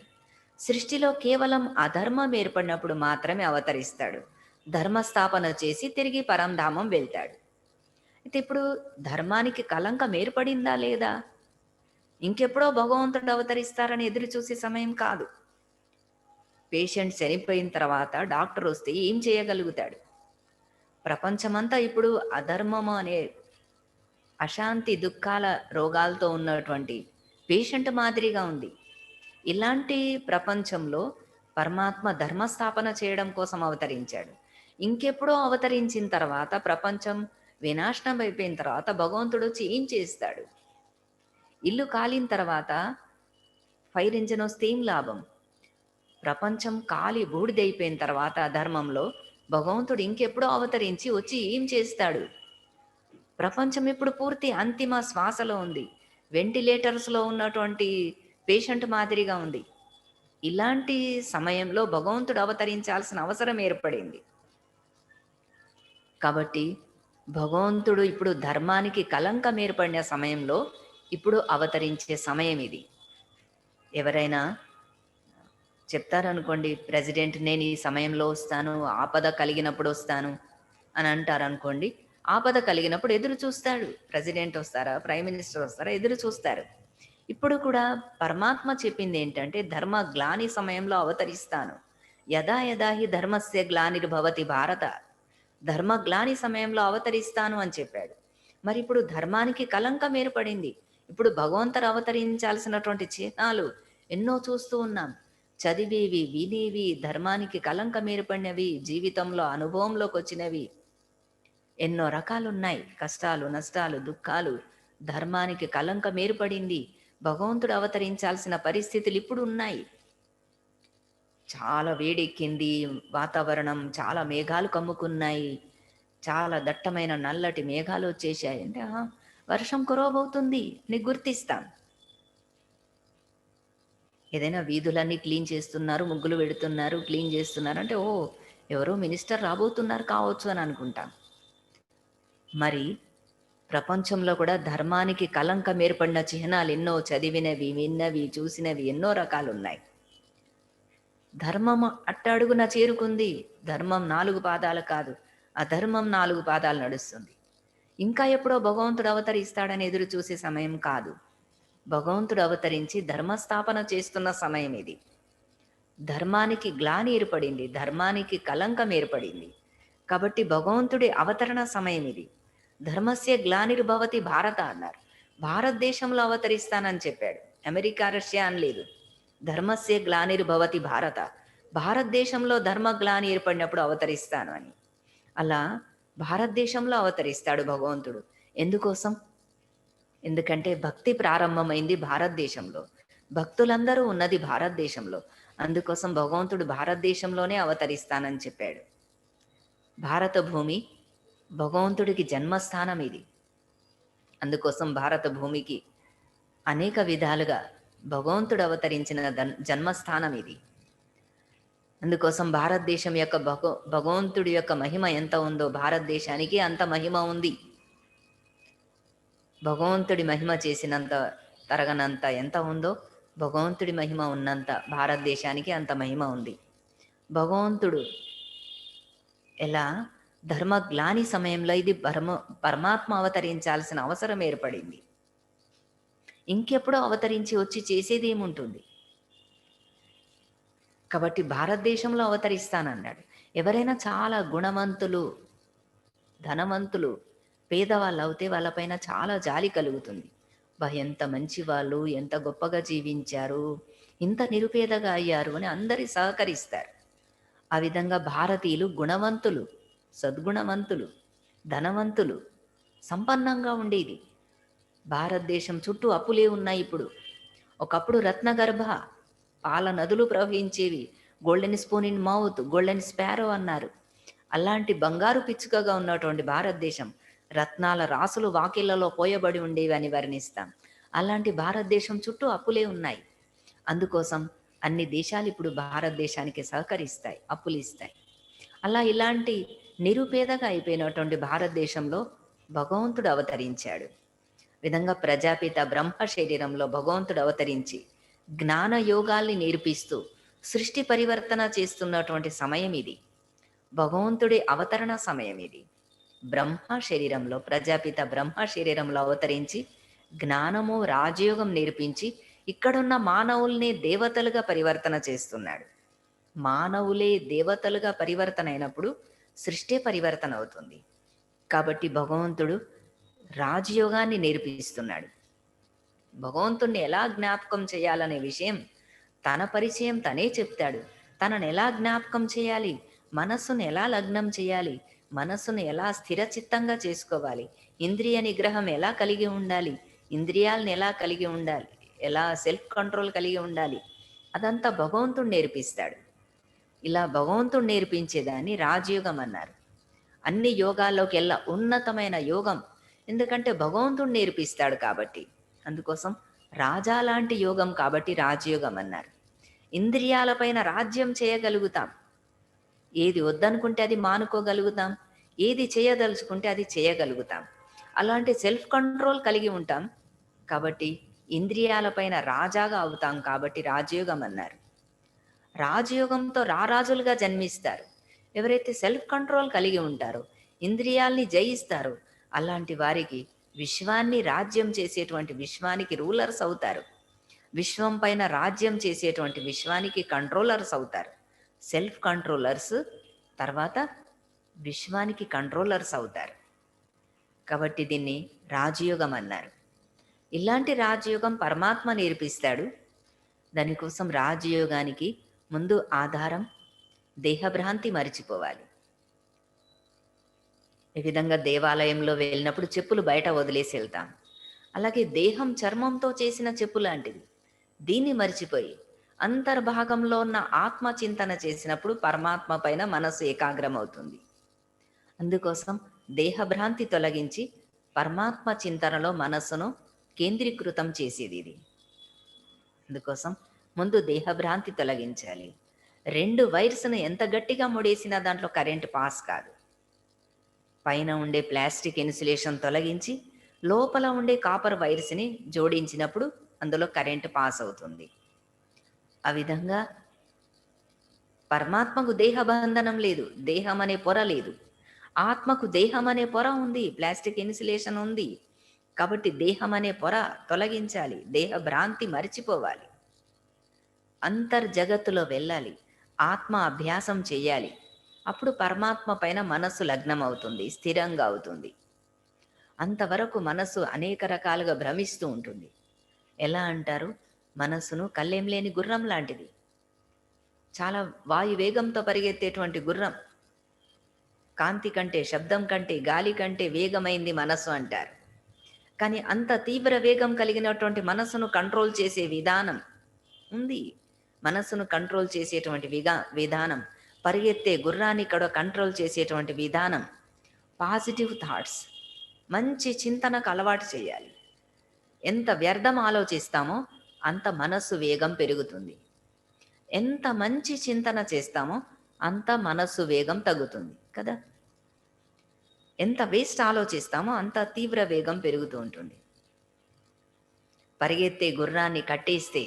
సృష్టిలో కేవలం అధర్మం ఏర్పడినప్పుడు మాత్రమే అవతరిస్తాడు. ధర్మస్థాపన చేసి తిరిగి పరంధామం వెళ్తాడు. అయితే ఇప్పుడు ధర్మానికి కలంకం ఏర్పడిందా లేదా? ఇంకెప్పుడో భగవంతుడు అవతరిస్తారని ఎదురు చూసే సమయం కాదు. పేషెంట్ చనిపోయిన తర్వాత డాక్టర్ వస్తే ఏం చేయగలుగుతాడు? ప్రపంచమంతా ఇప్పుడు అధర్మము అనే అశాంతి, దుఃఖాల, రోగాలతో ఉన్నటువంటి పేషెంట్ మాదిరిగా ఉంది. ఇలాంటి ప్రపంచంలో పరమాత్మ ధర్మస్థాపన చేయడం కోసం అవతరించాడు. ఇంకెప్పుడో అవతరించిన తర్వాత, ప్రపంచం వినాశనం అయిపోయిన తర్వాత భగవంతుడు వచ్చి ఏం చేస్తాడు? ఇల్లు కాలిన తర్వాత ఫైర్ ఇంజన్ వస్తే ఏం లాభం? ప్రపంచం కాలి బూడిదైపోయిన తర్వాత ధర్మంలో భగవంతుడు ఇంకెప్పుడో అవతరించి వచ్చి ఏం చేస్తాడు? ప్రపంచం ఇప్పుడు పూర్తి అంతిమ శ్వాసలో ఉంది, వెంటిలేటర్స్లో ఉన్నటువంటి పేషెంట్ మాదిరిగా ఉంది. ఇలాంటి సమయంలో భగవంతుడు అవతరించాల్సిన అవసరం ఏర్పడింది. కాబట్టి భగవంతుడు ఇప్పుడు ధర్మానికి కలంకం ఏర్పడిన సమయంలో ఇప్పుడు అవతరించే సమయం ఇది. ఎవరైనా చెప్తారనుకోండి, ప్రెసిడెంట్ నేను ఈ సమయంలో వస్తాను, ఆపద కలిగినప్పుడు వస్తాను అని అంటారనుకోండి. ఆపద కలిగినప్పుడు ఎదురు చూస్తాడు. ప్రెసిడెంట్ వస్తారా, ప్రైమ్ మినిస్టర్ వస్తారా, ఎదురు చూస్తారు. ఇప్పుడు కూడా పరమాత్మ చెప్పింది ఏంటంటే, ధర్మ గ్లాని సమయంలో అవతరిస్తాను. యదా యదా హి ధర్మస్య గ్లానిర్భవతి భారత. ధర్మ గ్లాని సమయంలో అవతరిస్తాను అని చెప్పాడు. మరి ఇప్పుడు ధర్మానికి కలంకం ఏర్పడింది. ఇప్పుడు భగవంతుడు అవతరించాల్సినటువంటి చిహ్నాలు ఎన్నో చూస్తూ ఉన్నాం. చదివేవి, వినేవి, ధర్మానికి కలంకం ఏర్పడినవి, జీవితంలో అనుభవంలోకి వచ్చినవి ఎన్నో రకాలున్నాయి. కష్టాలు, నష్టాలు, దుఃఖాలు. ధర్మానికి కలంకం ఏర్పడింది. భగవంతుడు అవతరించాల్సిన పరిస్థితులు ఇప్పుడు ఉన్నాయి. చాలా వేడెక్కింది వాతావరణం, చాలా మేఘాలు కమ్ముకున్నాయి, చాలా దట్టమైన నల్లటి మేఘాలు వచ్చేసాయి అంటే వర్షం కురవబోతుంది అని గుర్తిస్తాం. ఏదైనా వీధులన్నీ క్లీన్ చేస్తున్నారు, ముగ్గులు పెడుతున్నారు, క్లీన్ చేస్తున్నారు అంటే ఓ ఎవరో మినిస్టర్ రాబోతున్నారు కావచ్చు అని అనుకుంటాం. మరి ప్రపంచంలో కూడా ధర్మానికి కలంకం ఏర్పడిన చిహ్నాలు ఎన్నో, చదివినవి, విన్నవి, చూసినవి ఎన్నో రకాలు ఉన్నాయి. ధర్మం అట్టడుగున చేరుకుంది. ధర్మం 4 పాదాలు కాదు, అధర్మం 4 పాదాలు నడుస్తుంది. ఇంకా ఎప్పుడో భగవంతుడు అవతరిస్తాడని ఎదురు చూసే సమయం కాదు. భగవంతుడు అవతరించి ధర్మస్థాపన చేస్తున్న సమయం ఇది. ధర్మానికి గ్లాని ఏర్పడింది, ధర్మానికి కలంకం ఏర్పడింది. కాబట్టి భగవంతుడి అవతరణ సమయం ఇది. ధర్మస్య గ్లానిర్భవతి భారత అన్నారు. భారతదేశంలో అవతరిస్తానని చెప్పాడు. అమెరికా, రష్యా అని లేదు. ధర్మస్య గ్లానిర్భవతి భారత. భారతదేశంలో ధర్మ గ్లాని ఏర్పడినప్పుడు అవతరిస్తాను అని. అలా భారతదేశంలో అవతరిస్తాడు భగవంతుడు. ఎందుకోసం? ఎందుకంటే భక్తి ప్రారంభమైంది భారతదేశంలో, భక్తులందరూ ఉన్నది భారతదేశంలో. అందుకోసం భగవంతుడు భారతదేశంలోనే అవతరిస్తానని చెప్పాడు. భారత భూమి భగవంతుడికి జన్మస్థానం ఇది. అందుకోసం భారత భూమికి అనేక విధాలుగా భగవంతుడు అవతరించిన జన్మస్థానం ఇది. అందుకోసం భారతదేశం యొక్క భగవంతుడి యొక్క మహిమ ఎంత ఉందో భారతదేశానికి అంత మహిమ ఉంది. భగవంతుడి మహిమ చేసినంత తరగనంత ఎంత ఉందో భగవంతుడి మహిమ ఉన్నంత భారతదేశానికి అంత మహిమ ఉంది. భగవంతుడు ఎలా ధర్మగ్లాని సమయంలో ఇది పరమాత్మ అవతరించాల్సిన అవసరం ఏర్పడింది. ఇంకెప్పుడో అవతరించి వచ్చి చేసేది ఏముంటుంది? కాబట్టి భారతదేశంలో అవతరిస్తానన్నాడు. ఎవరైనా చాలా గుణవంతులు, ధనవంతులు, పేదవాళ్ళు అవుతే వాళ్ళపైన చాలా జాలి కలుగుతుంది. ఎంత మంచి వాళ్ళు, ఎంత గొప్పగా జీవించారు, ఇంత నిరుపేదగా అయ్యారు అని అందరి సహకరిస్తారు. ఆ విధంగా భారతీయులు గుణవంతులు, సద్గుణవంతులు, ధనవంతులు, సంపన్నంగా ఉండేది. భారతదేశం చుట్టూ అప్పులే ఉన్నాయి ఇప్పుడు. ఒకప్పుడు రత్నగర్భ, పాల నదులు ప్రవహించేవి. Golden spoon in mouth, golden sparrow అన్నారు. అలాంటి బంగారు పిచ్చుకగా ఉన్నటువంటి భారతదేశం రత్నాల రాసులు వాకిళ్లలో పోయబడి ఉండేవి అని వర్ణిస్తాం. అలాంటి భారతదేశం చుట్టూ అప్పులే ఉన్నాయి. అందుకోసం అన్ని దేశాలు ఇప్పుడు భారతదేశానికి సహకరిస్తాయి, అప్పులు ఇస్తాయి. అలా ఇలాంటి నిరుపేదగా అయిపోయినటువంటి భారతదేశంలో భగవంతుడు అవతరించాడు. విధంగా ప్రజాపిత బ్రహ్మ శరీరంలో భగవంతుడు అవతరించి జ్ఞాన యోగాల్ని నేర్పిస్తూ సృష్టి పరివర్తన చేస్తున్నటువంటి సమయం ఇది. భగవంతుడి అవతరణ సమయం ఇది. బ్రహ్మ శరీరంలో, ప్రజాపిత బ్రహ్మ శరీరంలో అవతరించి జ్ఞానము, రాజయోగం నేర్పించి ఇక్కడున్న మానవుల్ని దేవతలుగా పరివర్తన చేస్తున్నాడు. మానవులే దేవతలుగా పరివర్తన అయినప్పుడు సృష్టి పరివర్తన అవుతుంది. కాబట్టి భగవంతుడు రాజయోగాన్ని నేర్పిస్తున్నాడు. భగవంతుణ్ణి ఎలా జ్ఞాపకం చేయాలనే విషయం తన పరిచయం తనే చెప్తాడు. తనను ఎలా జ్ఞాపకం చేయాలి, మనస్సును ఎలా లగ్నం చేయాలి, మనస్సును ఎలా స్థిరచిత్తంగా చేసుకోవాలి, ఇంద్రియ నిగ్రహం ఎలా కలిగి ఉండాలి, ఇంద్రియాలను ఎలా కలిగి ఉండాలి, ఎలా సెల్ఫ్ కంట్రోల్ కలిగి ఉండాలి, అదంతా భగవంతుడు నేర్పిస్తాడు. ఇలా భగవంతుడు నేర్పించేదాన్ని రాజయోగం అన్నారు. అన్ని యోగాల్లోకి ఎలా ఉన్నతమైన యోగం, ఎందుకంటే భగవంతుడు నేర్పిస్తాడు కాబట్టి. అందుకోసం రాజా లాంటి యోగం కాబట్టి రాజయోగం అన్నారు. ఇంద్రియాలపైన రాజ్యం చేయగలుగుతాం. ఏది వద్దనుకుంటే అది మానుకోగలుగుతాం, ఏది చేయదలుచుకుంటే అది చేయగలుగుతాం. అలాంటి సెల్ఫ్ కంట్రోల్ కలిగి ఉంటాం. కాబట్టి ఇంద్రియాలపైన రాజాగా అవుతాం కాబట్టి రాజయోగం అన్నారు. రాజయోగంతో రారాజులుగా జన్మిస్తారు. ఎవరైతే సెల్ఫ్ కంట్రోల్ కలిగి ఉంటారో, ఇంద్రియాల్ని జయిస్తారో, అలాంటి వారికి విశ్వాన్ని రాజ్యం చేసేటువంటి విశ్వానికి రూలర్స్ అవుతారు. విశ్వం పైన రాజ్యం చేసేటువంటి విశ్వానికి కంట్రోలర్స్ అవుతారు. సెల్ఫ్ కంట్రోలర్స్ తర్వాత విశ్వానికి కంట్రోలర్స్ అవుతారు. కాబట్టి దీన్ని రాజయోగం అన్నారు. ఇలాంటి రాజయోగం పరమాత్మ నేర్పిస్తాడు. దానికోసం రాజయోగానికి ముందు ఆధారం దేహభ్రాంతి మరిచిపోవాలి. ఈ విధంగా దేవాలయంలో వెళ్ళినప్పుడు చెప్పులు బయట వదిలేసి వెళ్తాం. అలాగే దేహం చర్మంతో చేసిన చెప్పు లాంటిది. దీన్ని మరిచిపోయి అంతర్భాగంలో ఉన్న ఆత్మ చింతన చేసినప్పుడు పరమాత్మ పైన మనసు ఏకాగ్రం అవుతుంది. అందుకోసం దేహభ్రాంతి తొలగించి పరమాత్మ చింతనలో మనస్సును కేంద్రీకృతం చేసేది ఇది. అందుకోసం ముందు దేహభ్రాంతి తొలగించాలి. 2 వైర్స్ను ఎంత గట్టిగా ముడేసినా దాంట్లో కరెంట్ పాస్ కాదు. పైన ఉండే ప్లాస్టిక్ ఇన్సులేషన్ తొలగించి లోపల ఉండే కాపర్ వైర్స్ని జోడించినప్పుడు అందులో కరెంట్ పాస్ అవుతుంది. ఆ విధంగా పరమాత్మకు దేహబంధనం లేదు, దేహం అనే పొర లేదు. ఆత్మకు దేహం అనే పొర ఉంది, ప్లాస్టిక్ ఇన్సులేషన్ ఉంది. కాబట్టి దేహం అనే పొర తొలగించాలి, దేహ భ్రాంతి మరిచిపోవాలి, అంతర్జగత్తులో వెళ్ళాలి, ఆత్మ అభ్యాసం చేయాలి. అప్పుడు పరమాత్మ పైన మనస్సు లగ్నం అవుతుంది, స్థిరంగా అవుతుంది. అంతవరకు మనస్సు అనేక రకాలుగా భ్రమిస్తూ ఉంటుంది. ఎలా అంటారు, మనస్సును కళ్ళెం లేని గుర్రం లాంటిది. చాలా వాయువేగంతో పరిగెత్తేటువంటి గుర్రం. కాంతి కంటే, శబ్దం కంటే, గాలి కంటే వేగమైంది మనస్సు అంటారు. కానీ అంత తీవ్ర వేగం కలిగినటువంటి మనస్సును కంట్రోల్ చేసే విధానం ఉంది. మనస్సును కంట్రోల్ చేసేటువంటి విధానం, పరిగెత్తే గుర్రాన్ని కూడా కంట్రోల్ చేసేటువంటి విధానం పాజిటివ్ థాట్స్, మంచి చింతనకు అలవాటు చేయాలి. ఎంత వ్యర్థం ఆలోచిస్తామో అంత మనస్సు వేగం పెరుగుతుంది. ఎంత మంచి చింతన చేస్తామో అంత మనస్సు వేగం తగ్గుతుంది కదా. ఎంత వేస్ట్ ఆలోచిస్తామో అంత తీవ్ర వేగం పెరుగుతూ ఉంటుంది. పరిగెత్తే గుర్రాన్ని కట్టేస్తే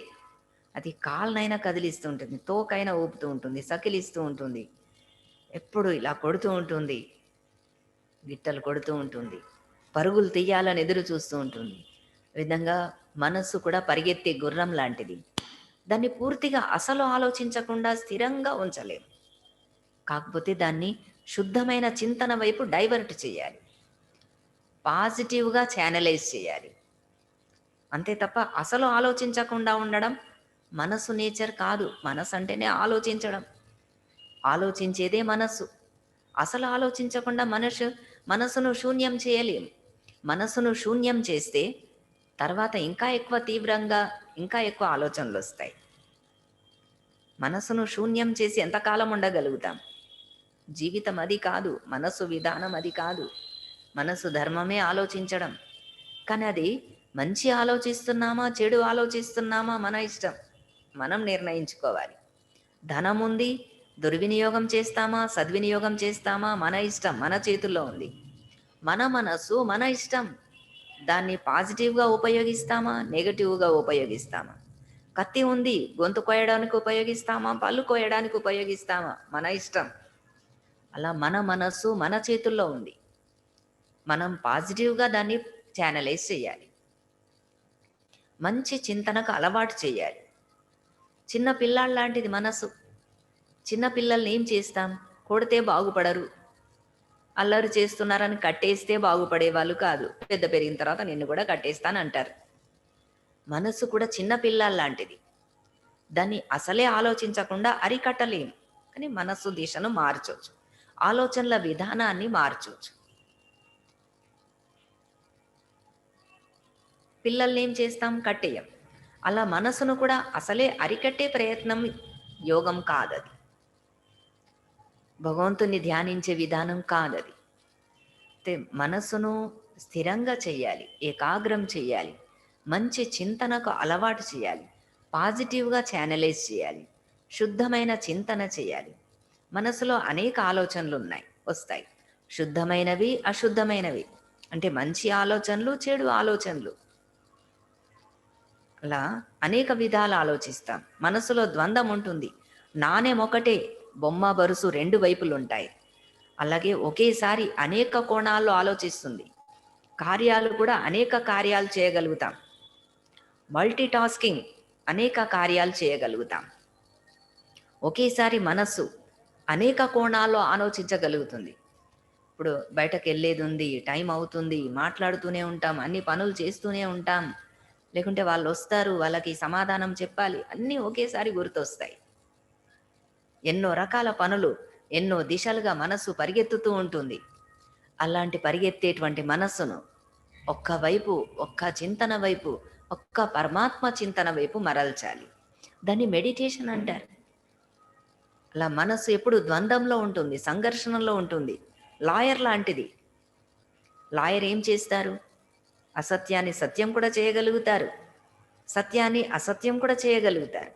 అది కాళ్ళనైనా కదిలిస్తూ ఉంటుంది, తోకైనా ఊపుతూ ఉంటుంది, సకిలిస్తూ ఉంటుంది, ఎప్పుడు ఇలా కొడుతూ ఉంటుంది, గిట్టలు కొడుతూ ఉంటుంది, పరుగులు తీయాలని ఎదురు చూస్తూ ఉంటుంది. విధంగా మనస్సు కూడా పరిగెత్తే గుర్రం లాంటిది. దాన్ని పూర్తిగా అసలు ఆలోచించకుండా స్థిరంగా ఉంచలేము. కాకపోతే దాన్ని శుద్ధమైన చింతన వైపు డైవర్ట్ చేయాలి, పాజిటివ్గా ఛానలైజ్ చేయాలి. అంతే తప్ప అసలు ఆలోచించకుండా ఉండడం మనస్సు నేచర్ కాదు. మనస్సు అంటేనే ఆలోచించడం, ఆలోచించేదే మనస్సు. అసలు ఆలోచించకుండా మనస్సును శూన్యం చేయలేము. మనస్సును శూన్యం చేస్తే తర్వాత ఇంకా ఎక్కువ తీవ్రంగా ఇంకా ఎక్కువ ఆలోచనలు వస్తాయి. మనస్సును శూన్యం చేసి ఎంతకాలం ఉండగలుగుతాం? జీవితం అది కాదు, మనస్సు విధానం అది కాదు. మనస్సు ధర్మమే ఆలోచించడం. కానీ అది మంచి ఆలోచిస్తున్నామా చెడు ఆలోచిస్తున్నామా మన ఇష్టం, మనం నిర్ణయించుకోవాలి. ధనం ఉంది, దుర్వినియోగం చేస్తామా సద్వినియోగం చేస్తామా మన ఇష్టం, మన చేతుల్లో ఉంది. మన మనస్సు మన ఇష్టం. దాన్ని పాజిటివ్గా ఉపయోగిస్తామా నెగటివ్గా ఉపయోగిస్తామా? కత్తి ఉంది, గొంతు కోయడానికి ఉపయోగిస్తామా పళ్ళు కోయడానికి ఉపయోగిస్తామా మన ఇష్టం. అలా మన మనస్సు మన చేతుల్లో ఉంది. మనం పాజిటివ్గా దాన్ని ఛానలైజ్ చేయాలి, మంచి చింతనకు అలవాటు చేయాలి. చిన్న పిల్లాళ్ళ లాంటిది మనసు. చిన్న పిల్లల్ని ఏం చేస్తాం? కొడితే బాగుపడరు, అల్లరి చేస్తున్నారని కట్టేస్తే బాగుపడే వాళ్ళు కాదు. పెద్ద పెరిగిన తర్వాత నిన్ను కూడా కట్టేస్తానంటారు. మనసు కూడా చిన్న పిల్లల లాంటిది. దాన్ని అసలే ఆలోచించకుండా అరికట్టలేము. కానీ మనస్సు దిశను మార్చవచ్చు, ఆలోచనల విధానాన్ని మార్చవచ్చు. పిల్లల్ని ఏం చేస్తాం? కట్టేయం. అలా మనసును కూడా అసలే అరికట్టే ప్రయత్నం యోగం కాదది. భగవంతుని ధ్యానించే విధానం కాదది. అయితే మనస్సును స్థిరంగా చేయాలి, ఏకాగ్రం చేయాలి, మంచి చింతనకు అలవాటు చేయాలి, పాజిటివ్గా ఛానలైజ్ చేయాలి, శుద్ధమైన చింతన చేయాలి. మనసులో అనేక ఆలోచనలు వస్తాయి, శుద్ధమైనవి అశుద్ధమైనవి. అంటే మంచి ఆలోచనలు చెడు ఆలోచనలు. అలా అనేక విధాలు ఆలోచిస్తాం. మనసులో ద్వంద్వం ఉంటుంది. నాణెం ఒకటే, బొమ్మ బరుసు రెండు వైపులు ఉంటాయి. అలాగే ఒకేసారి అనేక కోణాల్లో ఆలోచిస్తుంది. కార్యాలు కూడా అనేక కార్యాలు చేయగలుగుతాం. మల్టీ టాస్కింగ్, అనేక కార్యాలు చేయగలుగుతాం. ఒకేసారి మనస్సు అనేక కోణాల్లో ఆలోచించగలుగుతుంది. ఇప్పుడు బయటకు వెళ్ళేది ఉంది, టైం అవుతుంది, మాట్లాడుతూనే ఉంటాం, అన్ని పనులు చేస్తూనే ఉంటాం. లేకుంటే వాళ్ళు వస్తారు, వాళ్ళకి సమాధానం చెప్పాలి, అన్నీ ఒకేసారి గుర్తొస్తాయి. ఎన్నో రకాల పనులు, ఎన్నో దిశలుగా మనస్సు పరిగెత్తుతూ ఉంటుంది. అలాంటి పరిగెత్తేటువంటి మనస్సును ఒక్కవైపు, ఒక్క చింతన వైపు, ఒక్క పరమాత్మ చింతన వైపు మరల్చాలి. దాన్ని మెడిటేషన్ అంటారు. అలా మనస్సు ఎప్పుడు ద్వంద్వంలో ఉంటుంది, సంఘర్షణలో ఉంటుంది. లాయర్ లాంటిది. లాయర్ ఏం చేస్తారు? అసత్యాన్ని సత్యం కూడా చేయగలుగుతారు, సత్యాన్ని అసత్యం కూడా చేయగలుగుతారు.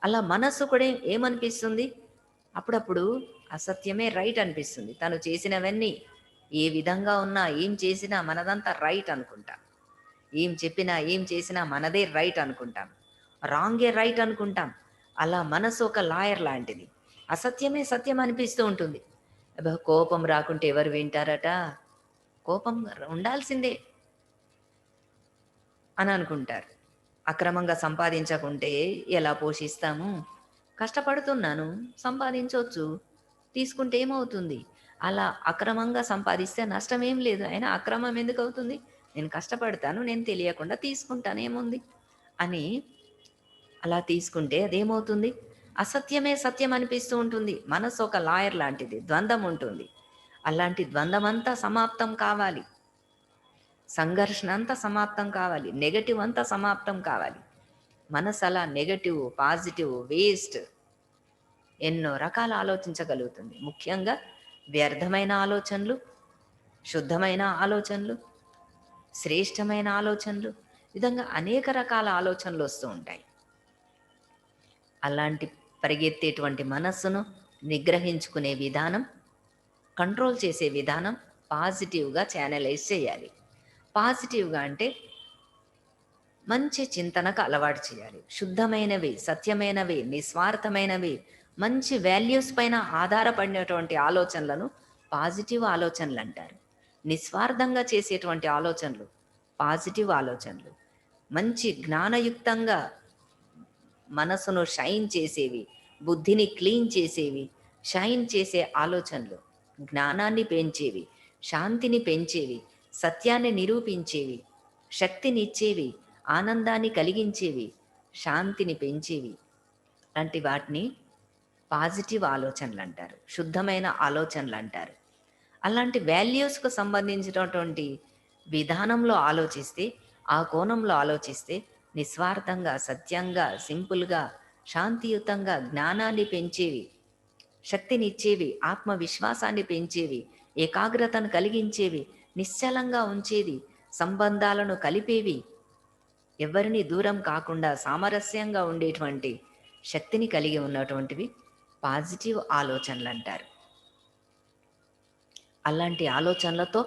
అలా మనస్సు కూడా ఏమనిపిస్తుంది? అప్పుడప్పుడు అసత్యమే రైట్ అనిపిస్తుంది. తను చేసినవన్నీ ఏ విధంగా ఉన్నా, ఏం చేసినా మనదంతా రైట్ అనుకుంటాం. ఏం చెప్పినా, ఏం చేసినా మనదే రైట్ అనుకుంటాం. రాంగే రైట్ అనుకుంటాం. అలా మనసు ఒక లాయర్ లాంటిది. అసత్యమే సత్యం అనిపిస్తూ ఉంటుంది. అబ్బా, కోపం రాకుంటే ఎవరు వింటారట, కోపం ఉండాల్సిందే అని అనుకుంటారు. అక్రమంగా సంపాదించకుంటే ఎలా పోషిస్తాము? కష్టపడుతున్నాను, సంపాదించవచ్చు, తీసుకుంటే ఏమవుతుంది? అలా అక్రమంగా సంపాదిస్తే నష్టం ఏం లేదు. అయినా అక్రమం ఎందుకు అవుతుంది? నేను కష్టపడతాను, నేను తెలియకుండా తీసుకుంటాను, ఏముంది అని అలా తీసుకుంటే అదేమవుతుంది? అసత్యమే సత్యం అనిపిస్తూ ఉంటుంది. మనసు ఒక లాయర్ లాంటిది, ద్వంద్వం ఉంటుంది. అలాంటి ద్వంద్వమంతా సమాప్తం కావాలి. సంఘర్షణ అంతా సమాప్తం కావాలి. నెగటివ్ అంతా సమాప్తం కావాలి. మనసు అలా నెగటివ్, పాజిటివ్, వేస్ట్ ఎన్నో రకాల ఆలోచించగలుగుతుంది. ముఖ్యంగా వ్యర్థమైన ఆలోచనలు, శుద్ధమైన ఆలోచనలు, శ్రేష్టమైన ఆలోచనలు, విధంగా అనేక రకాల ఆలోచనలు వస్తూ ఉంటాయి. అలాంటి పరిగెత్తేటువంటి మనస్సును నిగ్రహించుకునే విధానం, కంట్రోల్ చేసే విధానం పాజిటివ్గా ఛానలైజ్ చేయాలి. పాజిటివ్గా అంటే మంచి చింతనకు అలవాటు చేయాలి. శుద్ధమైనవి, సత్యమైనవి, నిస్వార్థమైనవి, మంచి వాల్యూస్ పైన ఆధారపడినటువంటి ఆలోచనలను పాజిటివ్ ఆలోచనలు అంటారు. నిస్వార్థంగా చేసేటువంటి ఆలోచనలు పాజిటివ్ ఆలోచనలు. మంచి జ్ఞానయుక్తంగా మనసును షైన్ చేసేవి, బుద్ధిని క్లీన్ చేసేవి, షైన్ చేసే ఆలోచనలు, జ్ఞానాన్ని పెంచేవి, శాంతిని పెంచేవి, సత్యాన్ని నిరూపించేవి, శక్తినిచ్చేవి, ఆనందాన్ని కలిగించేవి, శాంతిని పెంచేవి, లాంటి వాటిని పాజిటివ్ ఆలోచనలు అంటారు, శుద్ధమైన ఆలోచనలు అంటారు. అలాంటి వాల్యూస్కు సంబంధించినటువంటి విధానంలో ఆలోచిస్తే, ఆ కోణంలో ఆలోచిస్తే నిస్వార్థంగా, సత్యంగా, సింపుల్గా, శాంతియుతంగా, జ్ఞానాన్ని పెంచేవి, శక్తినిచ్చేవి, ఆత్మవిశ్వాసాన్ని పెంచేవి, ఏకాగ్రతను కలిగించేవి, నిశ్చలంగా ఉంచేది, సంబంధాలను కలిపేవి, ఎవరిని దూరం కాకుండా సామరస్యంగా ఉండేటువంటి శక్తిని కలిగి ఉన్నటువంటివి పాజిటివ్ ఆలోచనలు అంటారు. అలాంటి ఆలోచనలతో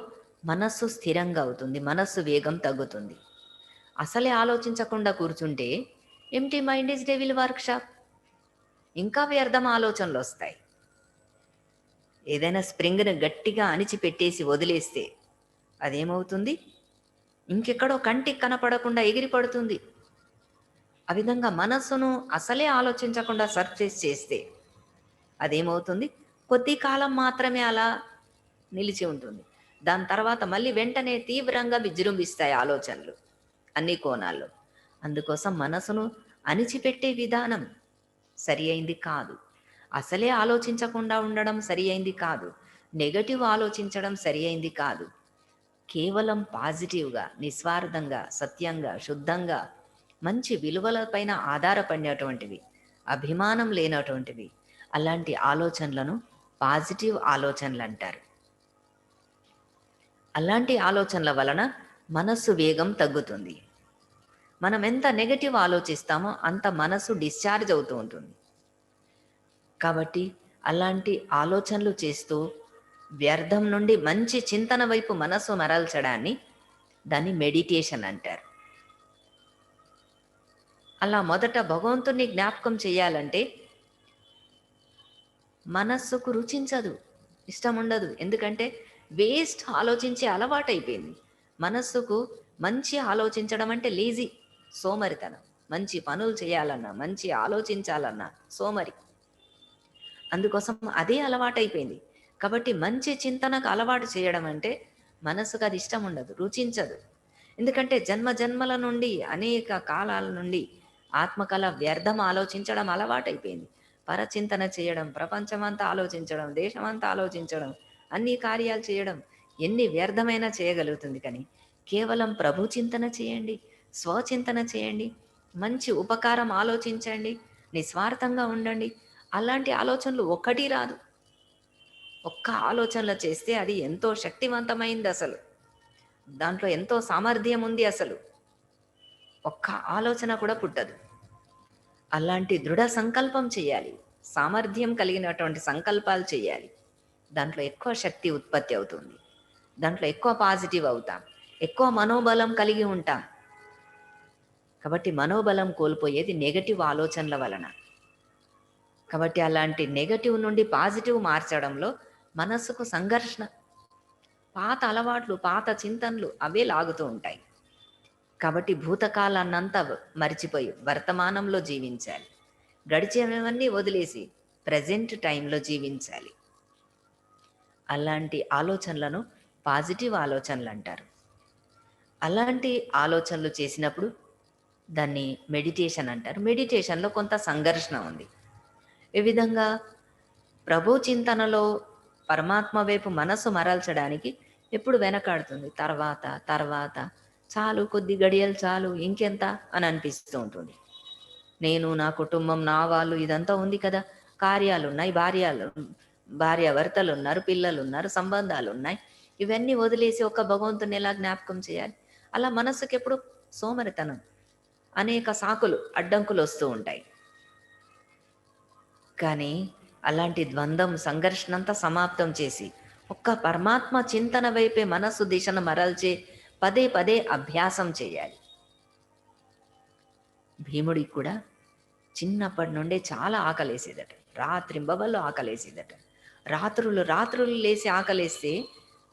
మనస్సు స్థిరంగా అవుతుంది, మనస్సు వేగం తగ్గుతుంది. అసలే ఆలోచించకుండా కూర్చుంటే empty mind is devil workshop, ఇంకా వ్యర్థం ఆలోచనలు వస్తాయి. ఏదైనా స్ప్రింగ్ని గట్టిగా అణిచిపెట్టేసి వదిలేస్తే అదేమవుతుంది? ఇంకెక్కడో కంటికి కనపడకుండా ఎగిరి పడుతుంది. ఆ విధంగా మనస్సును అసలే ఆలోచించకుండా సర్ఫేస్ చేస్తే అదేమవుతుంది? కొద్ది కాలం మాత్రమే అలా నిలిచి ఉంటుంది. దాని తర్వాత మళ్ళీ వెంటనే తీవ్రంగా విజృంభిస్తాయి ఆలోచనలు అన్ని కోణాల్లో. అందుకోసం మనసును అణిచిపెట్టే విధానం సరి అయింది కాదు. అసలే ఆలోచించకుండా ఉండడం సరి అయింది కాదు. నెగటివ్ ఆలోచించడం సరి అయింది కాదు. కేవలం పాజిటివ్గా, నిస్వార్థంగా, సత్యంగా, శుద్ధంగా, మంచి విలువలపైన ఆధారపడినటువంటివి, అభిమానం లేనటువంటివి, అలాంటి ఆలోచనలను పాజిటివ్ ఆలోచనలు అంటారు. అలాంటి ఆలోచనల వలన మనస్సు వేగం తగ్గుతుంది. మనం ఎంత నెగటివ్ ఆలోచిస్తామో అంత మనసు డిశ్చార్జ్ అవుతూ ఉంటుంది. కాబట్టి అలాంటి ఆలోచనలు చేస్తూ వ్యర్థం నుండి మంచి చింతన వైపు మనసు మరల్చడాన్ని దాన్ని మెడిటేషన్ అంటారు. అలా మొదట భగవంతుని జ్ఞాపకం చేయాలంటే మనస్సుకు రుచించదు, ఇష్టం ఉండదు. ఎందుకంటే వేస్ట్ ఆలోచించే అలవాటు అయిపోయింది. మనస్సుకు మంచి ఆలోచించడం అంటే లేజీ, సోమరితనం. మంచి పనులు చేయాలన్నా, మంచి ఆలోచించాలన్నా సోమరి. అందుకోసం అదే అలవాటు అయిపోయింది. కాబట్టి మంచి చింతనకు అలవాటు చేయడం అంటే మనస్సుకు అది ఇష్టం ఉండదు, రుచించదు. ఎందుకంటే జన్మ జన్మల నుండి, అనేక కాలాల నుండి ఆత్మకళ వ్యర్థం ఆలోచించడం అలవాటైపోయింది. పరచింతన చేయడం, ప్రపంచమంతా ఆలోచించడం, దేశమంతా ఆలోచించడం, అన్ని కార్యాలు చేయడం ఎన్ని వ్యర్థమైనా చేయగలుగుతుంది. కానీ కేవలం ప్రభు చింతన చేయండి, స్వచింతన చేయండి, మంచి ఉపకారం ఆలోచించండి, నిస్వార్థంగా ఉండండి. అలాంటి ఆలోచనలు ఒక్కటి రాదు. ఒక్క ఆలోచనలు చేస్తే అది ఎంతో శక్తివంతమైంది. అసలు దాంట్లో ఎంతో సామర్థ్యం ఉంది. అసలు ఒక్క ఆలోచన కూడా పుట్టదు. అలాంటి దృఢ సంకల్పం చేయాలి, సామర్థ్యం కలిగినటువంటి సంకల్పాలు చేయాలి. దాంట్లో ఎక్కువ శక్తి ఉత్పత్తి అవుతుంది, దాంట్లో ఎక్కువ పాజిటివ్ అవుతాం, ఎక్కువ మనోబలం కలిగి ఉంటాం. కాబట్టి మనోబలం కోల్పోయేది నెగటివ్ ఆలోచనల వలన. కాబట్టి అలాంటి నెగటివ్ నుండి పాజిటివ్ మార్చడంలో మనస్సుకు సంఘర్షణ, పాత అలవాట్లు, పాత చింతనలు అవే లాగుతూ ఉంటాయి. కాబట్టి భూతకాలాన్నంతా మరిచిపోయి వర్తమానంలో జీవించాలి. గడిచేవన్నీ వదిలేసి ప్రజెంట్ టైంలో జీవించాలి. అలాంటి ఆలోచనలను పాజిటివ్ ఆలోచనలు అంటారు. అలాంటి ఆలోచనలు చేసినప్పుడు దాన్ని మెడిటేషన్ అంటారు. మెడిటేషన్లో కొంత సంఘర్షణ ఉంది. ఈ విధంగా ప్రభు చింతనలో పరమాత్మ వైపు మనసు మరల్చడానికి ఎప్పుడు వెనకాడుతుంది. తర్వాత తర్వాత చాలు, కొద్ది గడియలు చాలు, ఇంకెంత అని అనిపిస్తూ ఉంటుంది. నేను, నా కుటుంబం, నా వాళ్ళు, ఇదంతా ఉంది కదా, కార్యాలు ఉన్నాయి, భార్యాభర్తలు ఉన్నారు, పిల్లలు ఉన్నారు, సంబంధాలు ఉన్నాయి. ఇవన్నీ వదిలేసి ఒక భగవంతుని ఎలా జ్ఞాపకం చేయాలి? అలా మనసుకి ఎప్పుడు సోమరితనం, అనేక సాకులు, అడ్డంకులు వస్తూ ఉంటాయి. కానీ అలాంటి ద్వంద్వం, సంఘర్షణ అంతా సమాప్తం చేసి ఒక్క పరమాత్మ చింతన వైపే మనస్సు దిశను మరల్చే పదే పదే అభ్యాసం చేయాలి. భీముడికి కూడా చిన్నప్పటి నుండే చాలా ఆకలేసేదట, రాత్రింబవళ్ళు ఆకలేసేదట. రాత్రులు లేచి ఆకలేస్తే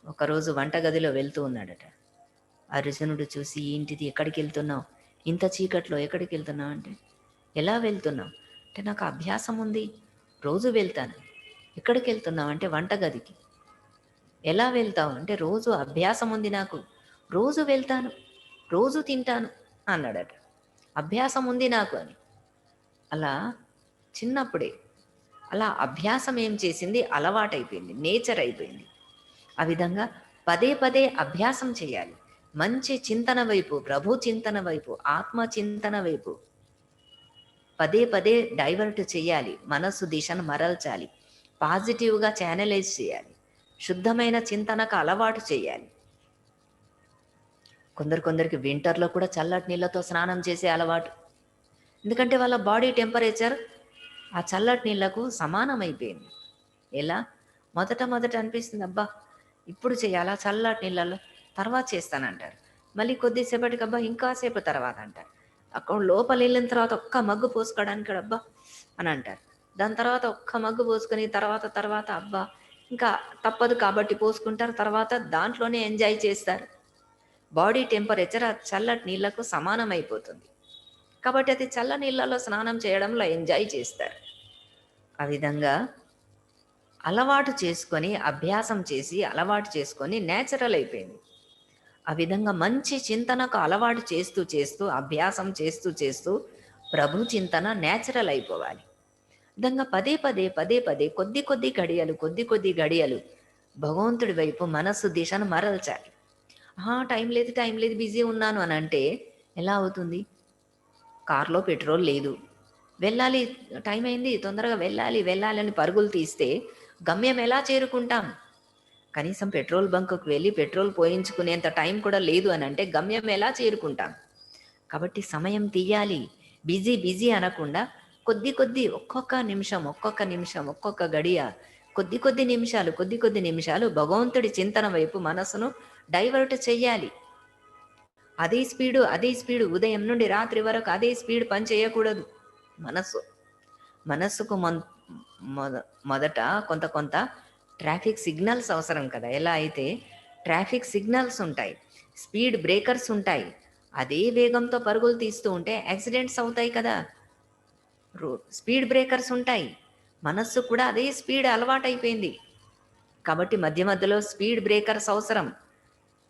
ఒకరోజు వంటగదిలో వెళ్తూ ఉన్నాడట. అర్జునుడు చూసి, ఏంటిది, ఎక్కడికి వెళ్తున్నావు, ఇంత చీకట్లో ఎక్కడికి వెళ్తున్నావు అంటే, ఎలా వెళ్తున్నావు అంటే, నాకు అభ్యాసం ఉంది, రోజు వెళ్తాను. ఎక్కడికి వెళ్తున్నావు అంటే, వంటగదికి. ఎలా వెళ్తావు అంటే, రోజు అభ్యాసం ఉంది నాకు, రోజు వెళ్తాను, రోజు తింటాను అన్నాడట. అభ్యాసం ఉంది నాకు అని. అలా చిన్నప్పుడే అలా అభ్యాసం ఏం చేసింది, అలవాటైపోయింది, నేచర్ అయిపోయింది. ఆ విధంగా పదే పదే అభ్యాసం చేయాలి. మంచి చింతన వైపు, ప్రభు చింతన వైపు, ఆత్మ చింతన వైపు పదే పదే డైవర్ట్ చేయాలి. మనస్సు దిశను మరల్చాలి, పాజిటివ్గా ఛానలైజ్ చేయాలి, శుద్ధమైన చింతనకు అలవాటు చేయాలి. కొందరికి వింటర్లో కూడా చల్లటి నీళ్ళతో స్నానం చేసే అలవాటు. ఎందుకంటే వాళ్ళ బాడీ టెంపరేచర్ ఆ చల్లటి నీళ్లకు సమానమైపోయింది. ఎలా మొదట అనిపిస్తుంది, అబ్బా ఇప్పుడు చేయాలా చల్లటి నీళ్ళలో, తర్వాత చేస్తానంటారు. మళ్ళీ కొద్దిసేపటికి అబ్బా ఇంకాసేపు తర్వాత అంటారు. అక్కడ లోపల వెళ్ళిన తర్వాత ఒక్క మగ్గు పోసుకోవడానికి అబ్బా అని అంటారు. దాని తర్వాత ఒక్క మగ్గు పోసుకొని తర్వాత అబ్బా ఇంకా తప్పదు కాబట్టి పోసుకుంటారు. తర్వాత దాంట్లోనే ఎంజాయ్ చేస్తారు. బాడీ టెంపరేచర్ ఆ చల్లటి నీళ్లకు సమానమైపోతుంది. కాబట్టి అది చల్ల నీళ్ళలో స్నానం చేయడంలో ఎంజాయ్ చేస్తారు. ఆ విధంగా అలవాటు చేసుకొని, అభ్యాసం చేసి అలవాటు చేసుకొని నేచురల్ అయిపోయింది. ఆ విధంగా మంచి చింతనకు అలవాటు చేస్తూ అభ్యాసం చేస్తూ ప్రభు చింతన నేచురల్ అయిపోవాలి. విధంగా పదే పదే కొద్ది గడియలు భగవంతుడి వైపు మనస్సు దిశను మరల్చాలి. టైం లేదు బిజీ ఉన్నాను అని అంటే ఎలా అవుతుంది? కార్లో పెట్రోల్ లేదు, వెళ్ళాలి, టైం అయింది, తొందరగా వెళ్ళాలి అని పరుగులు తీస్తే గమ్యం ఎలా చేరుకుంటాం? కనీసం పెట్రోల్ బంకుకు వెళ్ళి పెట్రోల్ పోయించుకునేంత టైం కూడా లేదు అని అంటే గమ్యం ఎలా చేరుకుంటాం? కాబట్టి సమయం తీయాలి. బిజీ అనకుండా కొద్ది ఒక్కొక్క నిమిషం ఒక్కొక్క గడియ, కొద్ది నిమిషాలు భగవంతుడి చింతన వైపు మనసును డైవర్ట్ చెయ్యాలి. అదే స్పీడు ఉదయం నుండి రాత్రి వరకు అదే స్పీడ్ పని చేయకూడదు. మనస్సు మనస్సుకు మొదట కొంత కొంత ట్రాఫిక్ సిగ్నల్స్ అవసరం కదా. ఎలా అయితే ట్రాఫిక్ సిగ్నల్స్ ఉంటాయి, స్పీడ్ బ్రేకర్స్ ఉంటాయి, అదే వేగంతో పరుగులు తీస్తూ ఉంటే యాక్సిడెంట్స్ అవుతాయి కదా. స్పీడ్ బ్రేకర్స్ ఉంటాయి. మనస్సు కూడా అదే స్పీడ్ అలవాటైపోయింది కాబట్టి మధ్య మధ్యలో స్పీడ్ బ్రేకర్స్ అవసరం.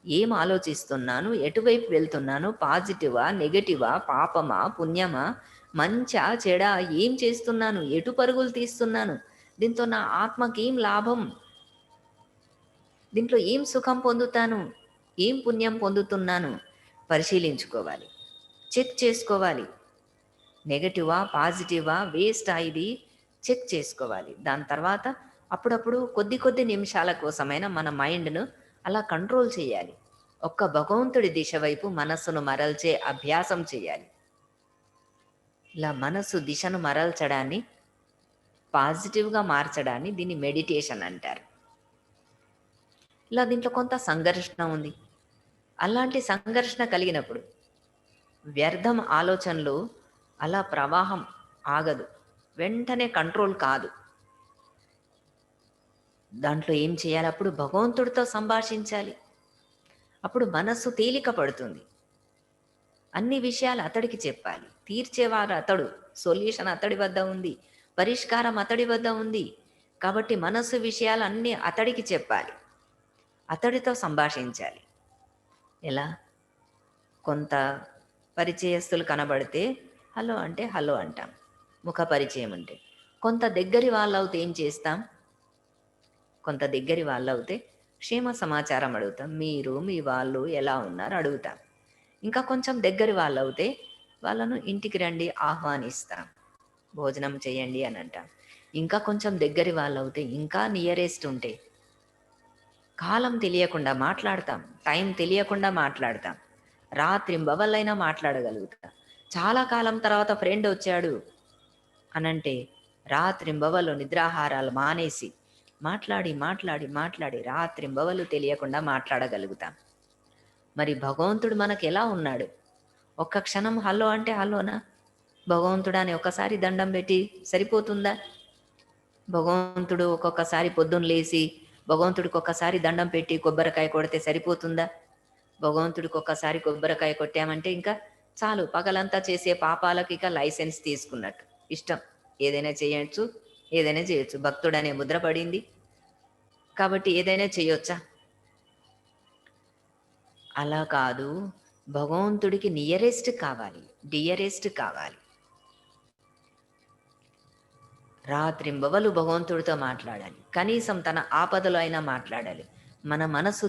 ఏం ఆలోచిస్తున్నాను, ఎటువైపు వెళ్తున్నాను, పాజిటివా నెగటివా, పాపమా పుణ్యమా, మంచా చెడా, ఏం చేస్తున్నాను, ఎటు పరుగులు తీస్తున్నాను, దీంతో నా ఆత్మకి ఏం లాభం, దీంట్లో ఏం సుఖం పొందుతాను, ఏం పుణ్యం పొందుతున్నాను పరిశీలించుకోవాలి, చెక్ చేసుకోవాలి. నెగటివా పాజిటివా వేస్టా ఇది చెక్ చేసుకోవాలి. దాని తర్వాత అప్పుడప్పుడు కొద్ది కొద్ది నిమిషాల కోసమైనా మన మైండ్ను అలా కంట్రోల్ చేయాలి. ఒక్క భగవంతుడి దిశ వైపు మనస్సును మరల్చే అభ్యాసం చేయాలి. ఇలా మనస్సు దిశను మరల్చడాన్ని, పాజిటివ్గా మార్చడాన్ని దీన్ని మెడిటేషన్ అంటారు. ఇలా దీంట్లో కొంత సంఘర్షణ ఉంది. అలాంటి సంఘర్షణ కలిగినప్పుడు వ్యర్థం ఆలోచనలు అలా ప్రవాహం ఆగదు, వెంటనే కంట్రోల్ కాదు. దాంట్లో ఏం చేయాలి, అప్పుడు భగవంతుడితో సంభాషించాలి. అప్పుడు మనస్సు తేలిక పడుతుంది. అన్ని విషయాలు అతడికి చెప్పాలి. తీర్చేవారు అతడు, సొల్యూషన్ అతడి వద్ద ఉంది, పరిష్కారం అతడి వద్ద ఉంది. కాబట్టి మనస్సు విషయాలు అన్నీ అతడికి చెప్పాలి, అతడితో సంభాషించాలి. ఎలా? కొంత పరిచయస్తులు కనబడితే హలో అంటే హలో అంటాం, ముఖ పరిచయం ఉంటే. కొంత దగ్గరి వాళ్ళు అవుతే ఏం చేస్తాం, కొంత దగ్గరి వాళ్ళు అవుతే క్షేమ సమాచారం అడుగుతాం, మీరు మీ వాళ్ళు ఎలా ఉన్నారు అడుగుతాం. ఇంకా కొంచెం దగ్గరి వాళ్ళు అవుతే వాళ్ళను ఇంటికి రండి ఆహ్వానిస్తాం, భోజనం చేయండి అని అంటాం. ఇంకా కొంచెం దగ్గరి వాళ్ళు అవుతే, ఇంకా నియరెస్ట్ ఉంటే కాలం తెలియకుండా మాట్లాడతాం, టైం తెలియకుండా మాట్లాడతాం, రాత్రింబవళ్ళైనా మాట్లాడగలుగుతాం. చాలా కాలం తర్వాత ఫ్రెండ్ వచ్చాడు అనంటే రాత్రింబవళ్ళు నిద్రాహారాలు మానేసి మాట్లాడి మాట్లాడి మాట్లాడి రాత్రింబవళ్ళు తెలియకుండా మాట్లాడగలుగుతాం. మరి భగవంతుడు మనకు ఎలా ఉన్నాడు? ఒక్క క్షణం హలో అంటే హలోనా? భగవంతుడు అని ఒకసారి దండం పెట్టి సరిపోతుందా? భగవంతుడు ఒక్కొక్కసారి పొద్దున్న లేచి భగవంతుడికి ఒక్కసారి దండం పెట్టి కొబ్బరికాయ కొడితే సరిపోతుందా? భగవంతుడికి ఒక్కసారి కొబ్బరికాయ కొట్టామంటే ఇంకా చాలు, పగలంతా చేసే పాపాలకు ఇక లైసెన్స్ తీసుకున్నట్టు. ఇష్టం ఏదైనా చేయొచ్చు, ఏదైనా చేయొచ్చు, భక్తుడనే ముద్ర పడింది కాబట్టి ఏదైనా చేయొచ్చా? అలా కాదు, భగవంతుడికి నియరెస్ట్ కావాలి, డియరెస్ట్ కావాలి. రాత్రింబవలు భగవంతుడితో మాట్లాడాలి, కనీసం తన ఆపదలో అయినా మాట్లాడాలి. మన మనసు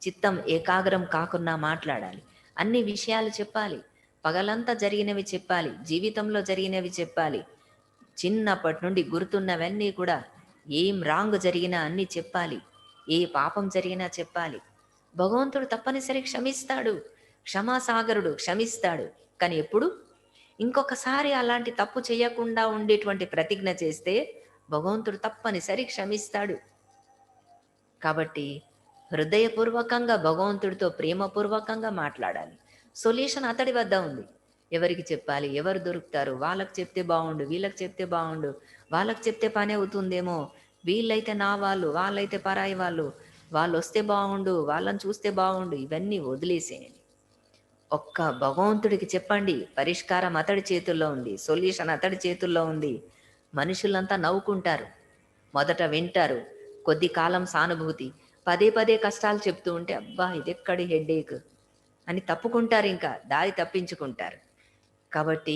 చిత్తం ఏకాగ్రం కాకుండా మాట్లాడాలి. అన్ని విషయాలు చెప్పాలి, పగలంతా జరిగినవి చెప్పాలి, జీవితంలో జరిగినవి చెప్పాలి, చిన్నప్పటి నుండి గుర్తున్నవన్నీ కూడా. ఏం రాంగ్ జరిగినా అన్నీ చెప్పాలి, ఏ పాపం జరిగినా చెప్పాలి. భగవంతుడు తప్పనిసరి క్షమిస్తాడు, క్షమాసాగరుడు, క్షమిస్తాడు. కానీ ఎప్పుడు ఇంకొకసారి అలాంటి తప్పు చేయకుండా ఉండేటువంటి ప్రతిజ్ఞ చేస్తే భగవంతుడు తప్పనిసరి క్షమిస్తాడు. కాబట్టి హృదయపూర్వకంగా భగవంతుడితో ప్రేమపూర్వకంగా మాట్లాడాలి. సొల్యూషన్ అతడి వద్ద ఉంది. ఎవరికి చెప్పాలి, ఎవరు దొరుకుతారు, వాళ్ళకి చెప్తే బాగుండు, వీళ్ళకి చెప్తే బాగుండు, వాళ్ళకి చెప్తే పని అవుతుందేమో, వీళ్ళైతే నా వాళ్ళు, వాళ్ళైతే పరాయి వాళ్ళు, వాళ్ళు వస్తే బాగుండు, వాళ్ళని చూస్తే బాగుండు, ఇవన్నీ వదిలేసేయండి. ఒక్క భగవంతుడికి చెప్పండి, పరిష్కారం అతడి చేతుల్లో ఉంది, సొల్యూషన్ అతడి చేతుల్లో ఉంది. మనుషులంతా నవ్వుకుంటారు, మొదట వింటారు, కొద్ది కాలం సానుభూతి, పదే పదే కష్టాలు చెప్తూ ఉంటే అబ్బా ఇదెక్కడి హెడ్ఏక్ అని తప్పుకుంటారు, ఇంకా దారి తప్పించుకుంటారు. కాబట్టి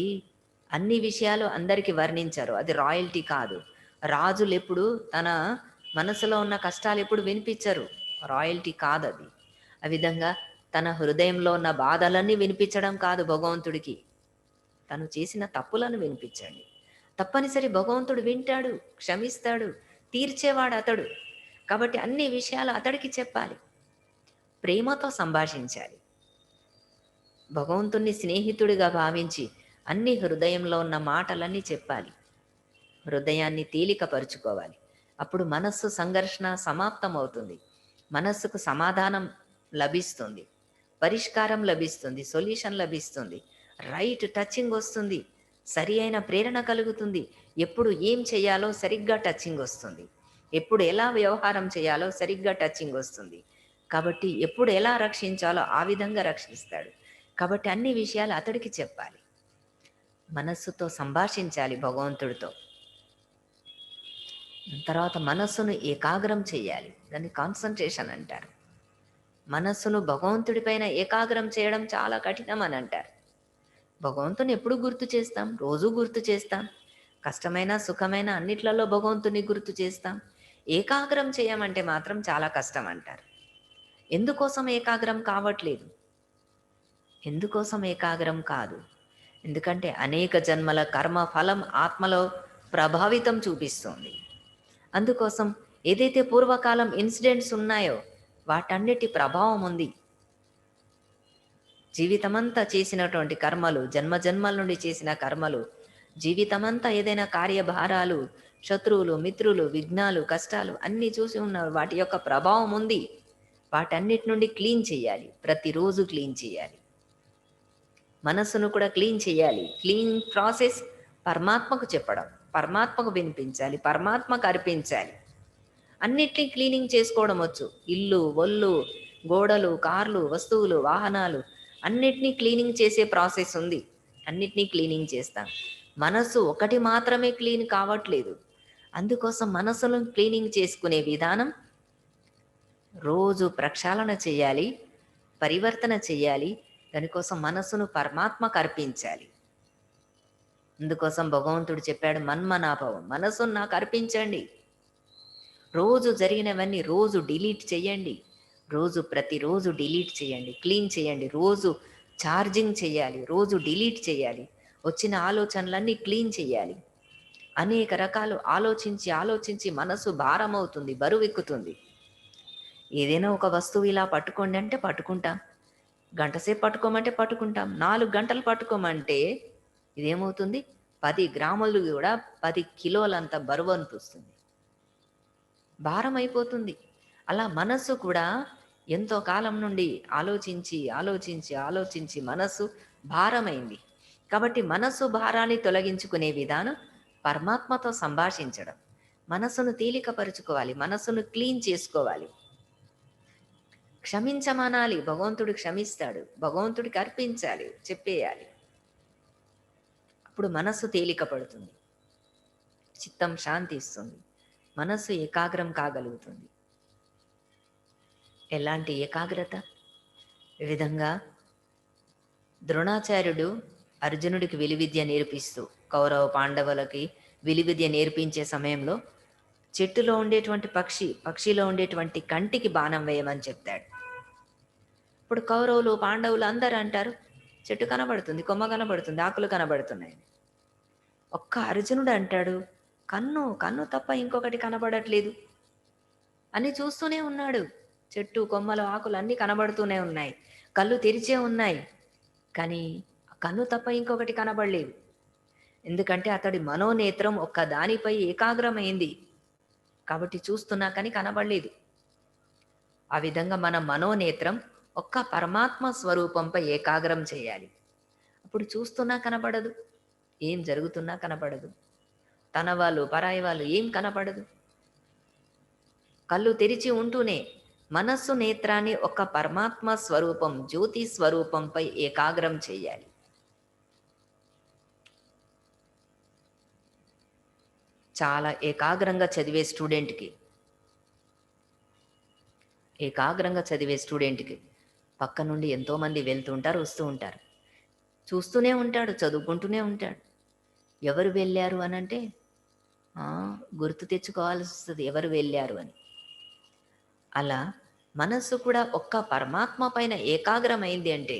అన్ని విషయాలు అందరికీ వర్ణించరు, అది రాయల్టీ కాదు. రాజులు ఎప్పుడు తన మనసులో ఉన్న కష్టాలు ఎప్పుడు వినిపించరు, రాయల్టీ కాదు అది. ఆ విధంగా తన హృదయంలో ఉన్న బాధలన్నీ వినిపించడం కాదు భగవంతుడికి, తను చేసిన తప్పులను వినిపించండి. తప్పనిసరి భగవంతుడు వింటాడు, క్షమిస్తాడు, తీర్చేవాడు అతడు. కాబట్టి అన్ని విషయాలు అతడికి చెప్పాలి, ప్రేమతో సంభాషించాలి. భగవంతుణ్ణి స్నేహితుడిగా భావించి అన్ని హృదయంలో ఉన్న మాటలన్నీ చెప్పాలి, హృదయాన్ని తేలికపరుచుకోవాలి. అప్పుడు మనస్సు సంఘర్షణ సమాప్తం అవుతుంది, మనస్సుకు సమాధానం లభిస్తుంది. పరిష్కారం లభిస్తుంది, సొల్యూషన్ లభిస్తుంది, రైట్ టచింగ్ వస్తుంది, సరి అయిన ప్రేరణ కలుగుతుంది. ఎప్పుడు ఏం చేయాలో సరిగ్గా టచింగ్ వస్తుంది, ఎప్పుడు ఎలా వ్యవహారం చేయాలో సరిగ్గా టచింగ్ వస్తుంది. కాబట్టి ఎప్పుడు ఎలా రక్షించాలో ఆ విధంగా రక్షిస్తాడు. కాబట్టి అన్ని విషయాలు అతడికి చెప్పాలి, మనస్సుతో సంభాషించాలి భగవంతుడితో. తర్వాత మనస్సును ఏకాగ్రం చేయాలి, దాన్ని కాన్సన్ట్రేషన్ అంటారు. మనస్సును భగవంతుడిపైన ఏకాగ్రం చేయడం చాలా కఠినం అని అంటారు. భగవంతుని ఎప్పుడు గుర్తు చేస్తాం? రోజు గుర్తు చేస్తాం, కష్టమైన సుఖమైన అన్నిట్లలో భగవంతుని గుర్తు చేస్తాం. ఏకాగ్రం చేయమంటే మాత్రం చాలా కష్టం అంటారు. ఎందుకోసం ఏకాగ్రం కావట్లేదు? ఎందుకోసం ఏకాగ్రం కాదు? ఎందుకంటే అనేక జన్మల కర్మ ఫలం ఆత్మలో ప్రభావితం చూపిస్తుంది. అందుకోసం ఏదైతే పూర్వకాలం ఇన్సిడెంట్స్ ఉన్నాయో వాటన్నిటి ప్రభావం ఉంది. జీవితమంతా చేసినటువంటి కర్మలు, జన్మ జన్మల నుండి చేసిన కర్మలు, జీవితమంతా ఏదైనా కార్యభారాలు, శత్రువులు, మిత్రులు, విఘ్నాలు, కష్టాలు అన్నీ చూసి ఉన్నారు. వాటి యొక్క ప్రభావం ఉంది. వాటన్నిటి నుండి క్లీన్ చేయాలి, ప్రతిరోజు క్లీన్ చేయాలి. మనస్సును కూడా క్లీన్ చేయాలి. క్లీన్ ప్రాసెస్ పరమాత్మకు చెప్పడం, పరమాత్మకు వినిపించాలి, పరమాత్మకు అర్పించాలి. అన్నిటినీ క్లీనింగ్ చేసుకోవడం వచ్చు. ఇల్లు, ఒళ్ళు, గోడలు, కార్లు, వస్తువులు, వాహనాలు అన్నిటినీ క్లీనింగ్ చేసే ప్రాసెస్ ఉంది. అన్నిటినీ క్లీనింగ్ చేస్తాం. మనస్సు ఒకటి మాత్రమే క్లీన్ కావట్లేదు. అందుకోసం మనస్సును క్లీనింగ్ చేసుకునే విధానం రోజు ప్రక్షాళన చేయాలి, పరివర్తన చేయాలి. దానికోసం మనస్సును పరమాత్మకు అర్పించాలి. అందుకోసం భగవంతుడు చెప్పాడు, మన్మనాభవం, మనస్సును నాకు అర్పించండి. రోజు జరిగినవన్నీ రోజు డిలీట్ చేయండి. ప్రతిరోజు డిలీట్ చేయండి, క్లీన్ చేయండి. రోజు ఛార్జింగ్ చేయాలి, రోజు డిలీట్ చేయాలి. వచ్చిన ఆలోచనలన్నీ క్లీన్ చేయాలి. అనేక రకాలు ఆలోచించి మనసు భారం అవుతుంది, బరువెక్కుతుంది. ఏదైనా ఒక వస్తువు ఇలా పట్టుకోండి అంటే పట్టుకుంటాం, గంటసేపు పట్టుకోమంటే పట్టుకుంటాం, 4 గంటలు పట్టుకోమంటే ఇదేమవుతుంది? 10 గ్రాములు కూడా 10 కిలోలంత బరువు అనిపిస్తుంది, భారం అయిపోతుంది. అలా మనస్సు కూడా ఎంతో కాలం నుండి ఆలోచించి మనస్సు భారమైంది. కాబట్టి మనస్సు భారాన్ని తొలగించుకునే విధానం పరమాత్మతో సంభాషించడం. మనస్సును తేలికపరుచుకోవాలి, మనస్సును క్లీన్ చేసుకోవాలి. క్షమించమనాలి, భగవంతుడు క్షమిస్తాడు. భగవంతుడికి అర్పించాలి, చెప్పేయాలి. అప్పుడు మనస్సు తేలిక పడుతుంది, చిత్తం శాంతి ఇస్తుంది, మనస్సు ఏకాగ్రం కాగలుగుతుంది. ఎలాంటి ఏకాగ్రత? ఈ విధంగా ద్రోణాచార్యుడు అర్జునుడికి విలువిద్య నేర్పిస్తూ, కౌరవ పాండవులకి విలువిద్య నేర్పించే సమయంలో చెట్టులో ఉండేటువంటి పక్షిలో ఉండేటువంటి కంటికి బాణం వేయమని చెప్తాడు. ఇప్పుడు కౌరవులు పాండవులు అందరూ అంటారు, చెట్టు కనబడుతుంది, కొమ్మ కనబడుతుంది, ఆకులు కనబడుతున్నాయి. ఒక్క అర్జునుడు అంటాడు, కన్ను తప్ప ఇంకొకటి కనబడట్లేదు అని చూస్తూనే ఉన్నాడు. చెట్టు, కొమ్మలు, ఆకులు అన్నీ కనబడుతూనే ఉన్నాయి, కళ్ళు తెరిచే ఉన్నాయి, కానీ కన్ను తప్ప ఇంకొకటి కనబడలేదు. ఎందుకంటే అతడి మనోనేత్రం ఒక్క దానిపై ఏకాగ్రమైంది కాబట్టి చూస్తున్నా కానీ కనబడలేదు. ఆ విధంగా మన మనోనేత్రం ఒక్క పరమాత్మ స్వరూపంపై ఏకాగ్రం చేయాలి. అప్పుడు చూస్తున్నా కనబడదు, ఏం జరుగుతున్నా కనబడదు, తన వాళ్ళు పరాయి వాళ్ళు ఏం కనపడదు. కళ్ళు తెరిచి ఉంటూనే మనస్సు నేత్రాన్ని ఒక పరమాత్మ స్వరూపం, జ్యోతి స్వరూపంపై ఏకాగ్రం చేయాలి. చాలా ఏకాగ్రంగా చదివే స్టూడెంట్కి పక్క నుండి ఎంతోమంది వెళ్తూ ఉంటారు, వస్తూ ఉంటారు, చూస్తూనే ఉంటాడు, చదువుకుంటూనే ఉంటాడు. ఎవరు వెళ్ళారు అని అంటే గుర్తు తెచ్చుకోవాల్సి వస్తుంది, ఎవరు వెళ్ళారు అని. అలా మనస్సు కూడా ఒక్క పరమాత్మ పైన ఏకాగ్రమైంది అంటే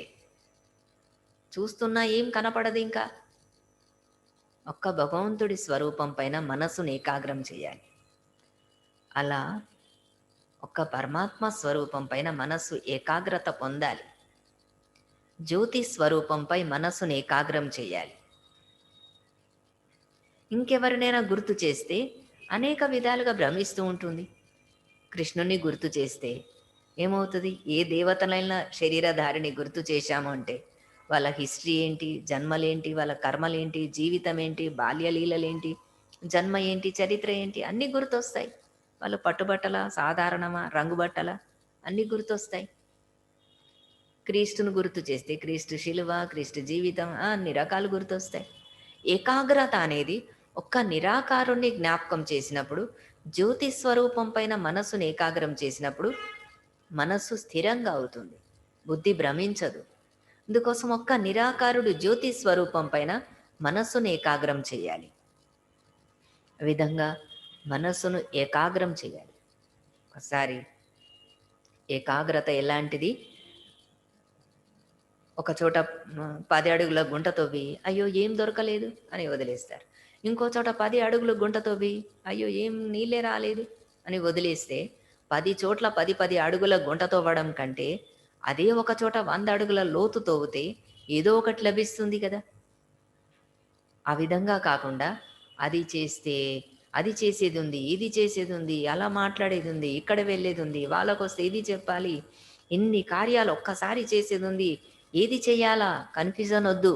చూస్తున్నా ఏం కనపడదు, ఇంకా ఒక్క భగవంతుడి స్వరూపం పైన మనస్సును ఏకాగ్రం చేయాలి. అలా ఒక్క పరమాత్మ స్వరూపం పైన మనస్సు ఏకాగ్రత పొందాలి. జ్యోతి స్వరూపంపై మనస్సును ఏకాగ్రం చేయాలి. ఇంకెవరినైనా గుర్తు చేస్తే అనేక విధాలుగా భ్రమిస్తూ ఉంటుంది. కృష్ణుని గుర్తు చేస్తే ఏమవుతుంది? ఏ దేవతలైనా శరీరధారిని గుర్తు చేశాము అంటే వాళ్ళ హిస్టరీ ఏంటి, జన్మలేంటి, వాళ్ళ కర్మలేంటి, జీవితం ఏంటి, బాల్యలీలలేంటి, జన్మ ఏంటి, చరిత్ర ఏంటి అన్నీ గుర్తొస్తాయి. వాళ్ళు పట్టుబట్టల, సాధారణమా, రంగుబట్టల అన్నీ గుర్తొస్తాయి. క్రీస్తును గుర్తు చేస్తే క్రీస్తు శిలువ, క్రీస్తు జీవితం అన్ని రకాలు గుర్తొస్తాయి. ఏకాగ్రత అనేది ఒక్క నిరాకారుణ్ణి జ్ఞాపకం చేసినప్పుడు, జ్యోతి స్వరూపం పైన మనస్సును ఏకాగ్రం చేసినప్పుడు మనస్సు స్థిరంగా అవుతుంది, బుద్ధి భ్రమించదు. అందుకోసం ఒక్క నిరాకారుడు జ్యోతి స్వరూపం పైన మనస్సును ఏకాగ్రం చేయాలి. ఆ విధంగా మనస్సును ఏకాగ్రం చేయాలి. ఒకసారి ఏకాగ్రత ఎలాంటిది? ఒక చోట 10 అడుగుల గుంట తవ్వి అయ్యో ఏం దొరకలేదు అని వదిలేస్తారు. ఇంకో చోట 10 అడుగుల గుంట తవ్వి అయ్యో ఏం నీళ్ళే రాలేదు అని వదిలేస్తే 10 చోట్ల 10 అడుగుల గుంట తవ్వడం కంటే అదే ఒక చోట 100 అడుగుల లోతు తవ్వితే ఏదో ఒకటి లభిస్తుంది కదా. ఆ విధంగా కాకుండా అది చేస్తే అది చేసేది ఉంది, ఇది చేసేది ఉంది, అలా మాట్లాడేది ఉంది, ఇక్కడ వెళ్ళేది ఉంది, వాళ్ళకు వస్తే ఇది చెప్పాలి, ఇన్ని కార్యాలు ఒక్కసారి చేసేది ఉంది, ఏది చెయ్యాలా కన్ఫ్యూజన్ వద్దు.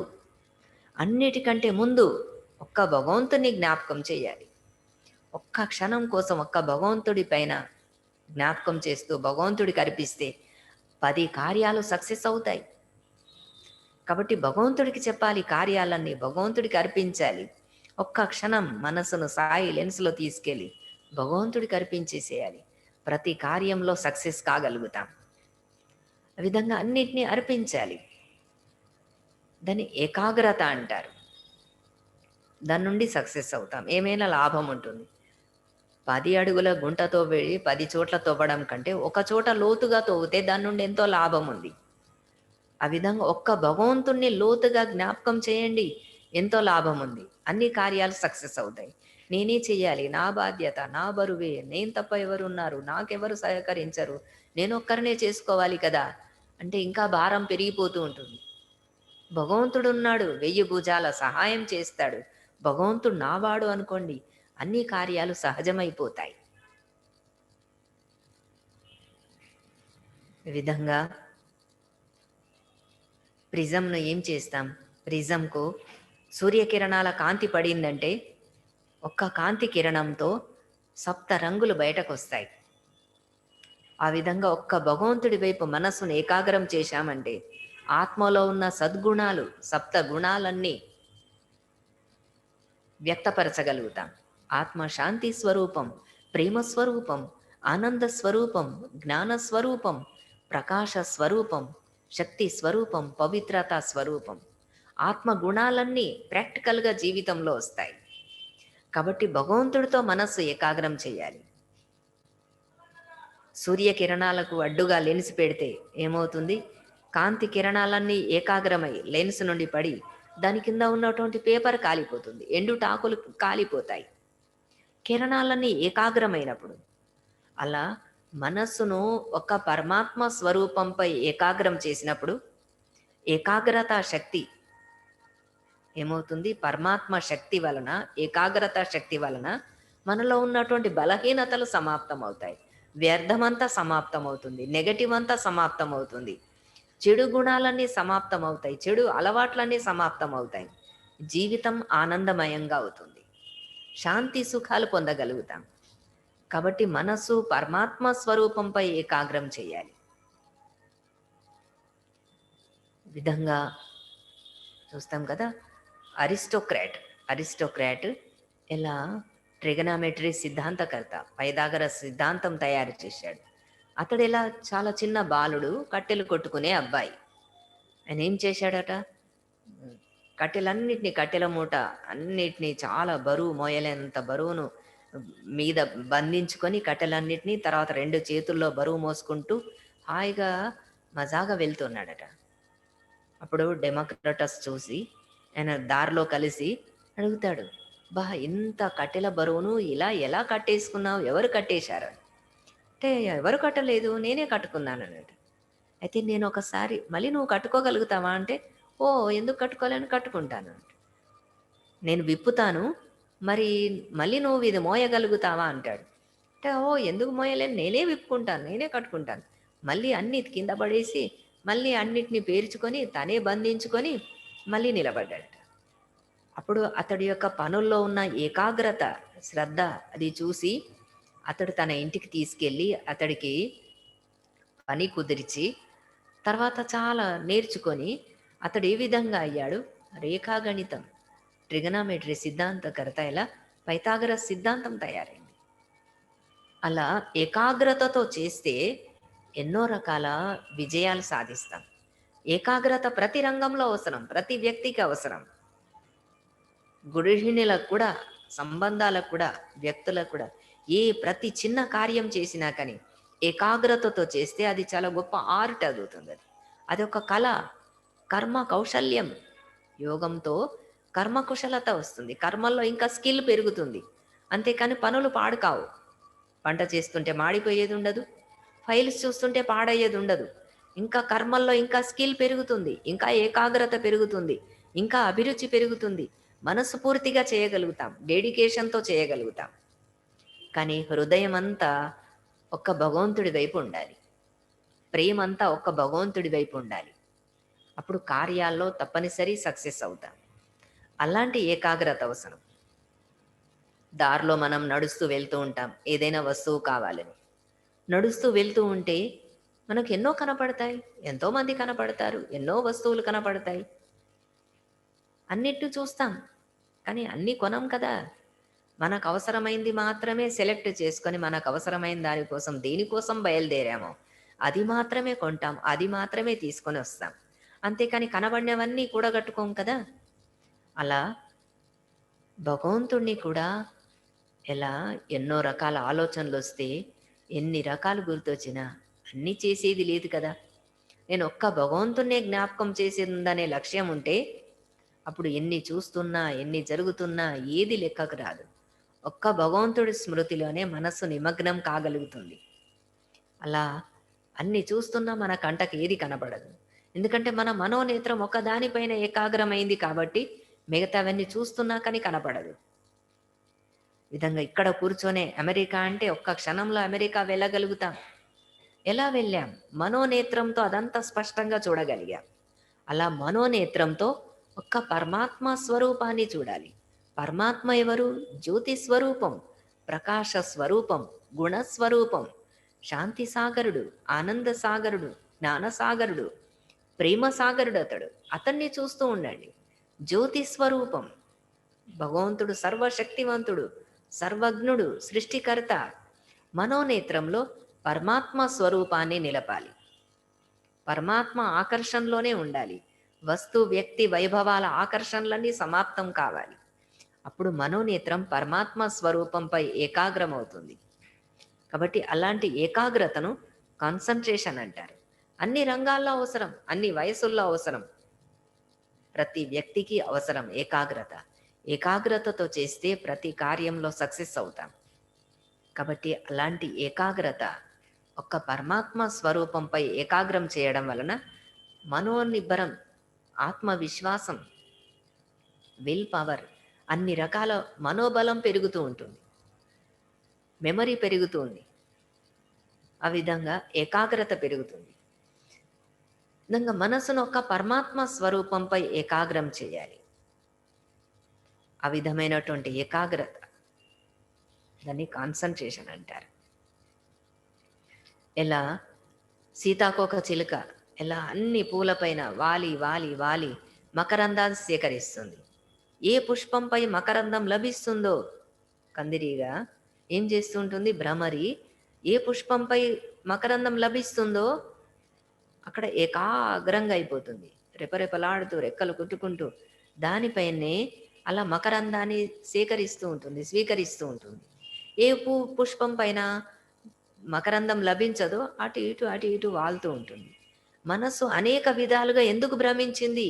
అన్నిటికంటే ముందు ఒక్క భగవంతుని జ్ఞాపకం చేయాలి. ఒక్క క్షణం కోసం ఒక్క భగవంతుడి పైన జ్ఞాపకం చేస్తూ భగవంతుడికి అర్పిస్తే 10 కార్యాలు సక్సెస్ అవుతాయి. కాబట్టి భగవంతుడికి చెప్పాలి, కార్యాలన్నీ భగవంతుడికి అర్పించాలి. ఒక్క క్షణం మనసును సాయి లెన్స్లో తీసుకెళ్ళి భగవంతుడికి అర్పించేసేయాలి. ప్రతి కార్యంలో సక్సెస్ కాగలుగుతాం. ఆ విధంగా అన్నిటినీ అర్పించాలి. దాన్ని ఏకాగ్రత అంటారు. దాని నుండి సక్సెస్ అవుతాం, ఏమైనా లాభం ఉంటుంది. 10 అడుగుల గుంటతో వెళ్ళి 10 చోట్ల తవ్వడం కంటే ఒక చోట లోతుగా తవ్వితే దాని నుండి ఎంతో లాభం ఉంది. ఆ విధంగా ఒక్క భగవంతుణ్ణి లోతుగా జ్ఞాపకం చేయండి, ఎంతో లాభం ఉంది. అన్ని కార్యాలు సక్సెస్ అవుతాయి. నేనే చెయ్యాలి, నా బాధ్యత, నా బరువే, నేను తప్ప ఎవరున్నారు, నాకెవరు సహకరించరు, నేను ఒక్కరినే చేసుకోవాలి కదా అంటే ఇంకా భారం పెరిగిపోతూ ఉంటుంది. భగవంతుడు ఉన్నాడు, 1000 భుజాల సహాయం చేస్తాడు. భగవంతుడు నావాడు అనుకోండి, అన్ని కార్యాలు సహజమైపోతాయి. ఈ విధంగా ప్రిజంను ఏం చేస్తాం? ప్రిజంకు సూర్యకిరణాల కాంతి పడిందంటే ఒక్క కాంతి కిరణంతో 7 రంగులు బయటకు వస్తాయి. ఆ విధంగా ఒక్క భగవంతుడి వైపు మనస్సును ఏకాగ్రం చేశామంటే ఆత్మలో ఉన్న సద్గుణాలు 7 గుణాలన్నీ వ్యక్తపరచగలుగుతాం. ఆత్మ శాంతి స్వరూపం, ప్రేమ స్వరూపం, ఆనంద స్వరూపం, జ్ఞాన స్వరూపం, ప్రకాశ స్వరూపం, శక్తి స్వరూపం, పవిత్రత స్వరూపం. ఆత్మ గుణాలన్నీ ప్రాక్టికల్గా జీవితంలో వస్తాయి. కాబట్టి భగవంతుడితో మనస్సు ఏకాగ్రం చేయాలి. సూర్యకిరణాలకు అడ్డుగా లెన్స్ పెడితే ఏమవుతుంది? కాంతి కిరణాలన్నీ ఏకాగ్రమై లెన్స్ నుండి పడి దాని కింద ఉన్నటువంటి పేపర్ కాలిపోతుంది, ఎండుటాకులు కాలిపోతాయి. కిరణాలన్నీ ఏకాగ్రమైనప్పుడు అలా మనస్సును ఒక పరమాత్మ స్వరూపంపై ఏకాగ్రం చేసినప్పుడు ఏకాగ్రత శక్తి ఏమవుతుంది? పరమాత్మ శక్తి వలన, ఏకాగ్రత శక్తి వలన మనలో ఉన్నటువంటి బలహీనతలు సమాప్తం అవుతాయి. వ్యర్థమంతా సమాప్తం అవుతుంది, నెగటివ్ అంతా సమాప్తం అవుతుంది, చెడు గుణాలన్నీ సమాప్తం అవుతాయి, చెడు అలవాట్లన్నీ సమాప్తం అవుతాయి. జీవితం ఆనందమయంగా అవుతుంది, శాంతి సుఖాలు పొందగలుగుతాం. కాబట్టి మనస్సు పరమాత్మ స్వరూపంపై ఏకాగ్రం చేయాలి. విధంగా చూస్తాం కదా. అరిస్టోక్రాట్ ఎలా ట్రిగనామెట్రీ సిద్ధాంతకర్త, పైథాగర సిద్ధాంతం తయారు చేశాడు. అతడు ఎలా చాలా చిన్న బాలుడు, కట్టెలు కొట్టుకునే అబ్బాయి. ఆయన ఏం చేశాడట? కట్టెల మూట అన్నిటినీ చాలా బరువు, మోయలేనంత బరువును మీద బంధించుకొని కట్టెలన్నిటినీ తర్వాత 2 చేతుల్లో బరువు మోసుకుంటూ హాయిగా మజాగా వెళ్తున్నాడట. అప్పుడు డెమోక్రటస్ చూసి ఆయన దారిలో కలిసి అడుగుతాడు, బా ఇంత కట్టెల బరువును ఇలా ఎలా కట్టేసుకున్నావు, ఎవరు కట్టేశారు అంటే, ఎవరు కట్టలేదు, నేనే కట్టుకున్నాను అన్నట్టు. అయితే నేను ఒకసారి మళ్ళీ నువ్వు కట్టుకోగలుగుతావా అంటే, ఓ ఎందుకు కట్టుకోలేని, కట్టుకుంటాను. నేను విప్పుతాను, మరి మళ్ళీ నువ్వు ఇది మోయగలుగుతావా అంటాడు. అంటే ఓ ఎందుకు మోయలేను, నేనే విప్పుకుంటాను, నేనే కట్టుకుంటాను. మళ్ళీ అన్ని కింద పడేసి మళ్ళీ అన్నిటిని పేర్చుకొని తనే బంధించుకొని మళ్ళీ నిలబడ్డాడు. అప్పుడు అతడి యొక్క పనుల్లో ఉన్న ఏకాగ్రత, శ్రద్ధ అది చూసి అతడు తన ఇంటికి తీసుకెళ్ళి అతడికి పని కుదిర్చి తర్వాత చాలా నేర్చుకొని అతడు ఏ విధంగా అయ్యాడు, రేఖాగణితం, ట్రిగనామెట్రీ సిద్ధాంతకర్త ఇలా పైథాగరస్ సిద్ధాంతం తయారైంది. అలా ఏకాగ్రతతో చేస్తే ఎన్నో రకాల విజయాలు సాధిస్తాం. ఏకాగ్రత ప్రతి రంగంలో అవసరం, ప్రతి వ్యక్తికి అవసరం. గృహిణులకు కూడా, సంబంధాలకు కూడా, వ్యక్తులకు కూడా ప్రతి చిన్న కార్యం చేసినా కానీ ఏకాగ్రతతో చేస్తే అది చాలా గొప్ప ఆర్ట్ అవుతుంది. అది ఒక కళ, కర్మ కౌశల్యం. యోగంతో కర్మ కుశలత వస్తుంది, కర్మల్లో ఇంకా స్కిల్ పెరుగుతుంది. అంతేకాని పనులు పాడు కావు. వంట చేస్తుంటే మాడిపోయేది ఉండదు, ఫైల్స్ చూస్తుంటే పాడయ్యేది ఉండదు. ఇంకా కర్మల్లో ఇంకా స్కిల్ పెరుగుతుంది, ఇంకా ఏకాగ్రత పెరుగుతుంది, ఇంకా అభిరుచి పెరుగుతుంది. మనసు పూర్తిగా చేయగలుగుతాం, డెడికేషన్తో చేయగలుగుతాం. కానీ హృదయం అంతా ఒక్క భగవంతుడి వైపు ఉండాలి, ప్రేమ అంతా ఒక్క భగవంతుడి వైపు ఉండాలి. అప్పుడు కార్యాల్లో తప్పనిసరి సక్సెస్ అవుతాం. అలాంటి ఏకాగ్రత అవసరం. దారిలో మనం నడుస్తూ వెళ్తూ ఉంటాం, ఏదైనా వస్తువు కావాలని నడుస్తూ వెళ్తూ ఉంటే మనకు ఎన్నో కనపడతాయి, ఎంతోమంది కనపడతారు, ఎన్నో వస్తువులు కనపడతాయి, అన్నిటిని చూస్తాం. కానీ అన్నీ కొనం కదా. మనకు అవసరమైంది మాత్రమే సెలెక్ట్ చేసుకొని మనకు అవసరమైన దానికోసం దేనికోసం బయలుదేరామో అది మాత్రమే కొంటాం, అది మాత్రమే తీసుకొని వస్తాం. అంతేకాని కనబడినవన్నీ కూడగట్టుకోం కదా. అలా భగవంతుణ్ణి కూడా ఎలా ఎన్నో రకాల ఆలోచనలు వస్తే ఎన్ని రకాలు గుర్తొచ్చినా అన్నీ చేసేది లేదు కదా. నేను ఒక్క భగవంతుణ్ణే జ్ఞాపకం చేసేది ఉందనే లక్ష్యం ఉంటే అప్పుడు ఎన్ని చూస్తున్నా ఎన్ని జరుగుతున్నా ఏది లెక్కకు రాదు. ఒక్క భగవంతుడి స్మృతిలోనే మనస్సు నిమగ్నం కాగలుగుతుంది. అలా అన్ని చూస్తున్నా మన కంటకు ఏది కనపడదు. ఎందుకంటే మన మనోనేత్రం ఒక దానిపైన ఏకాగ్రమైంది కాబట్టి మిగతావన్నీ చూస్తున్నా కానీ కనపడదు. విధంగా ఇక్కడ కూర్చొనే అమెరికా అంటే ఒక్క క్షణంలో అమెరికా వెళ్ళగలుగుతాం. ఎలా వెళ్ళాం? మనోనేత్రంతో అదంతా స్పష్టంగా చూడగలిగాం. అలా మనోనేత్రంతో ఒక్క పరమాత్మ స్వరూపాన్ని చూడాలి. పరమాత్మ ఎవరు? జ్యోతి స్వరూపం, ప్రకాశ స్వరూపం, గుణస్వరూపం, శాంతి సాగరుడు, ఆనంద సాగరుడు, జ్ఞానసాగరుడు, ప్రేమ సాగరుడు. అతన్ని చూస్తూ ఉండండి. జ్యోతి స్వరూపం భగవంతుడు, సర్వశక్తివంతుడు, సర్వజ్ఞుడు, సృష్టికర్త. మనోనేత్రంలో పరమాత్మ స్వరూపాన్ని నిలపాలి. పరమాత్మ ఆకర్షణలోనే ఉండాలి. వస్తు, వ్యక్తి, వైభవాల ఆకర్షణలన్నీ సమాప్తం కావాలి. అప్పుడు మనోనేత్రం పరమాత్మ స్వరూపంపై ఏకాగ్రమవుతుంది. కాబట్టి అలాంటి ఏకాగ్రతను కాన్సన్ట్రేషన్ అంటారు. అన్ని రంగాల్లో అవసరం, అన్ని వయసుల్లో అవసరం, ప్రతి వ్యక్తికి అవసరం ఏకాగ్రత. ఏకాగ్రతతో చేస్తే ప్రతి కార్యంలో సక్సెస్ అవుతాం. కాబట్టి అలాంటి ఏకాగ్రత ఒక్క పరమాత్మ స్వరూపంపై ఏకాగ్రం చేయడం వలన మనోనిబ్బరం, ఆత్మవిశ్వాసం, విల్ పవర్, అన్ని రకాల మనోబలం పెరుగుతూ ఉంటుంది, మెమరీ పెరుగుతుంది, ఆ విధంగా ఏకాగ్రత పెరుగుతుంది. విధంగా మనసును ఒక పరమాత్మ స్వరూపంపై ఏకాగ్రం చేయాలి. ఆ విధమైనటువంటి ఏకాగ్రత దాన్ని కాన్సన్ట్రేషన్ అంటారు. ఎలా సీతాకోక చిలుక ఎలా అన్ని పూలపైన వాలి వాలి వాలి మకరందాన్ని సేకరిస్తుంది. ఏ పుష్పంపై మకరందం లభిస్తుందో కందిరీగా ఏం చేస్తూ ఉంటుంది, భ్రమరి ఏ పుష్పంపై మకరందం లభిస్తుందో అక్కడ ఏకాగ్రంగా అయిపోతుంది. రెపరెపలాడుతూ రెక్కలు కుట్టుకుంటూ దానిపైనే అలా మకరందాన్ని సేకరిస్తూ ఉంటుంది, స్వీకరిస్తూ ఉంటుంది. ఏ పుష్పం పైన మకరందం లభించదో అటు ఇటు అటు ఇటు వాళ్తూ ఉంటుంది. మనస్సు అనేక విధాలుగా ఎందుకు భ్రమించింది?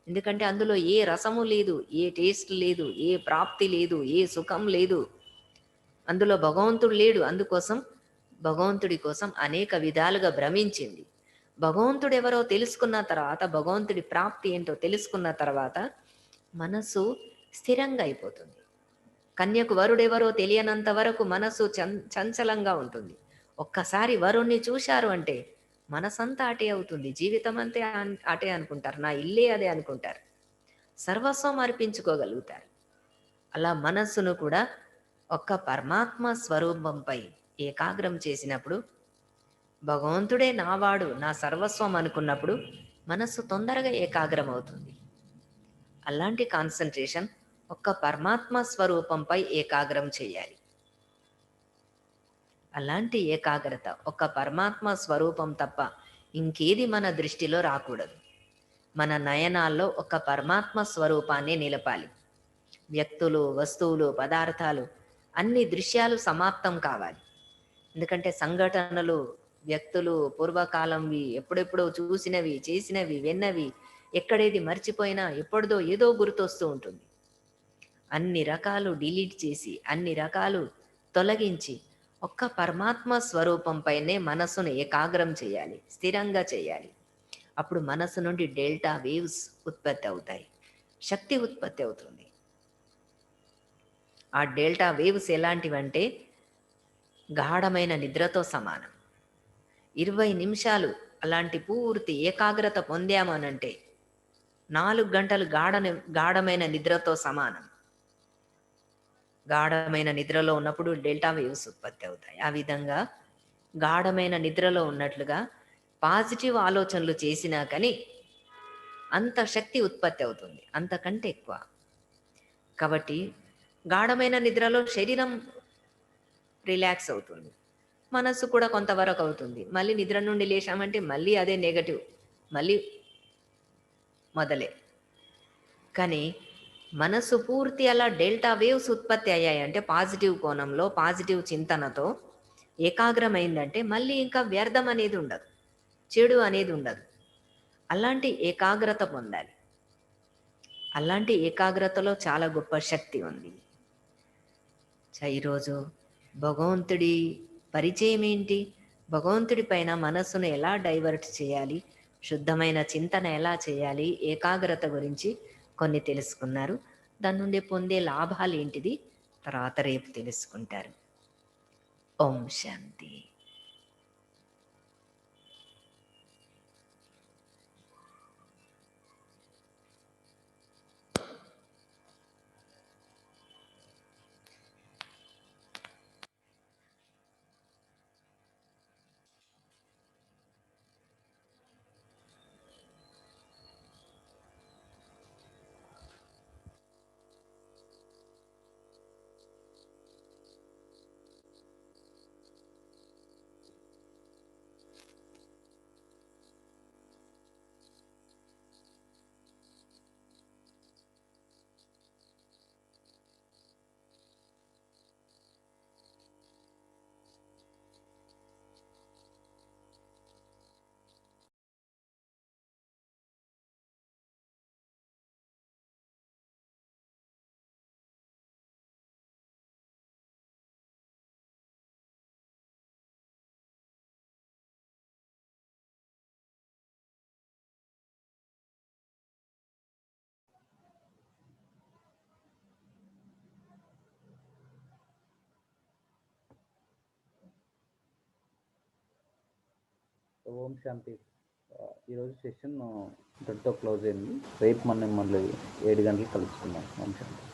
ఎందుకంటే అందులో ఏ రసము లేదు, ఏ టేస్ట్ లేదు, ఏ ప్రాప్తి లేదు, ఏ సుఖం లేదు, అందులో భగవంతుడు లేడు. అందుకోసం భగవంతుడి కోసం అనేక విధాలుగా భ్రమించింది. భగవంతుడు ఎవరో తెలుసుకున్న తర్వాత, భగవంతుడి ప్రాప్తి ఏంటో తెలుసుకున్న తర్వాత మనస్సు స్థిరంగా అయిపోతుంది. కన్యకు వరుడెవరో తెలియనంత వరకు మనస్సు చంచలంగా ఉంటుంది. ఒక్కసారి వరుణ్ణి చూశారు అంటే మనసంతా అటే అవుతుంది, జీవితం అంతే అటే అనుకుంటారు, నా ఇల్లే అదే అనుకుంటారు, సర్వస్వం అర్పించుకోగలుగుతారు. అలా మనస్సును కూడా ఒక్క పరమాత్మ స్వరూపంపై ఏకాగ్రం చేసినప్పుడు, భగవంతుడే నావాడు నా సర్వస్వం అనుకున్నప్పుడు మనస్సు తొందరగా ఏకాగ్రం అవుతుంది. అలాంటి కాన్సన్ట్రేషన్ ఒక్క పరమాత్మ స్వరూపంపై ఏకాగ్రం చేయాలి. అలాంటి ఏకాగ్రత ఒక్క పరమాత్మ స్వరూపం తప్ప ఇంకేది మన దృష్టిలో రాకూడదు. మన నయనాల్లో ఒక పరమాత్మ స్వరూపాన్ని నిలపాలి. వ్యక్తులు, వస్తువులు, పదార్థాలు, అన్ని దృశ్యాలు సమాప్తం కావాలి. ఎందుకంటే సంఘటనలు, వ్యక్తులు, పూర్వకాలంవి, ఎప్పుడెప్పుడో చూసినవి, చేసినవి, విన్నవి, ఎక్కడేది మర్చిపోయినా ఎప్పుడుదో ఏదో గుర్తొస్తూ ఉంటుంది. అన్ని రకాలు డిలీట్ చేసి, అన్ని రకాలు తొలగించి ఒక్క పరమాత్మ స్వరూపంపైనే మనస్సును ఏకాగ్రం చేయాలి, స్థిరంగా చేయాలి. అప్పుడు మనస్సు నుండి డెల్టా వేవ్స్ ఉత్పత్తి అవుతాయి, శక్తి ఉత్పత్తి అవుతుంది. ఆ డెల్టా వేవ్స్ ఎలాంటివంటే గాఢమైన నిద్రతో సమానం. 20 నిమిషాలు అలాంటి పూర్తి ఏకాగ్రత పొందామనంటే 4 గంటలు గాఢమైన నిద్రతో సమానం. గాఢమైన నిద్రలో ఉన్నప్పుడు డెల్టా వేవ్స్ ఉత్పత్తి అవుతాయి. ఆ విధంగా గాఢమైన నిద్రలో ఉన్నట్లుగా పాజిటివ్ ఆలోచనలు చేసినా కానీ అంత శక్తి ఉత్పత్తి అవుతుంది, అంతకంటే ఎక్కువ. కాబట్టి గాఢమైన నిద్రలో శరీరం రిలాక్స్ అవుతుంది, మనస్సు కూడా కొంతవరకు అవుతుంది. మళ్ళీ నిద్ర నుండి లేచామంటే మళ్ళీ అదే నెగటివ్, మళ్ళీ మొదలే. కానీ మనస్సు పూర్తి అలా డెల్టా వేవ్స్ ఉత్పత్తి అయ్యాయి అంటే పాజిటివ్ కోణంలో, పాజిటివ్ చింతనతో ఏకాగ్రమైందంటే మళ్ళీ ఇంకా వ్యర్థం అనేది ఉండదు, చెడు అనేది ఉండదు. అలాంటి ఏకాగ్రత పొందాలి. అలాంటి ఏకాగ్రతలో చాలా గొప్ప శక్తి ఉంది. ఈరోజు భగవంతుడి పరిచయం ఏంటి, భగవంతుడి పైన మనస్సును ఎలా డైవర్ట్ చేయాలి, శుద్ధమైన చింతన ఎలా చేయాలి, ఏకాగ్రత గురించి కొన్ని తెలుసుకున్నారు. దాని నుండి పొందే లాభాలు ఏంటిది తర్వాత రేపు తెలుసుకుంటారు. ఓం శాంతి. ఓం శాంతి. ఈరోజు సెషన్ ఇంతటితో క్లోజ్ అయింది. రేపు మనం మళ్ళీ 7 గంటలకు కలుసుకుందాం. ఓం శాంతి.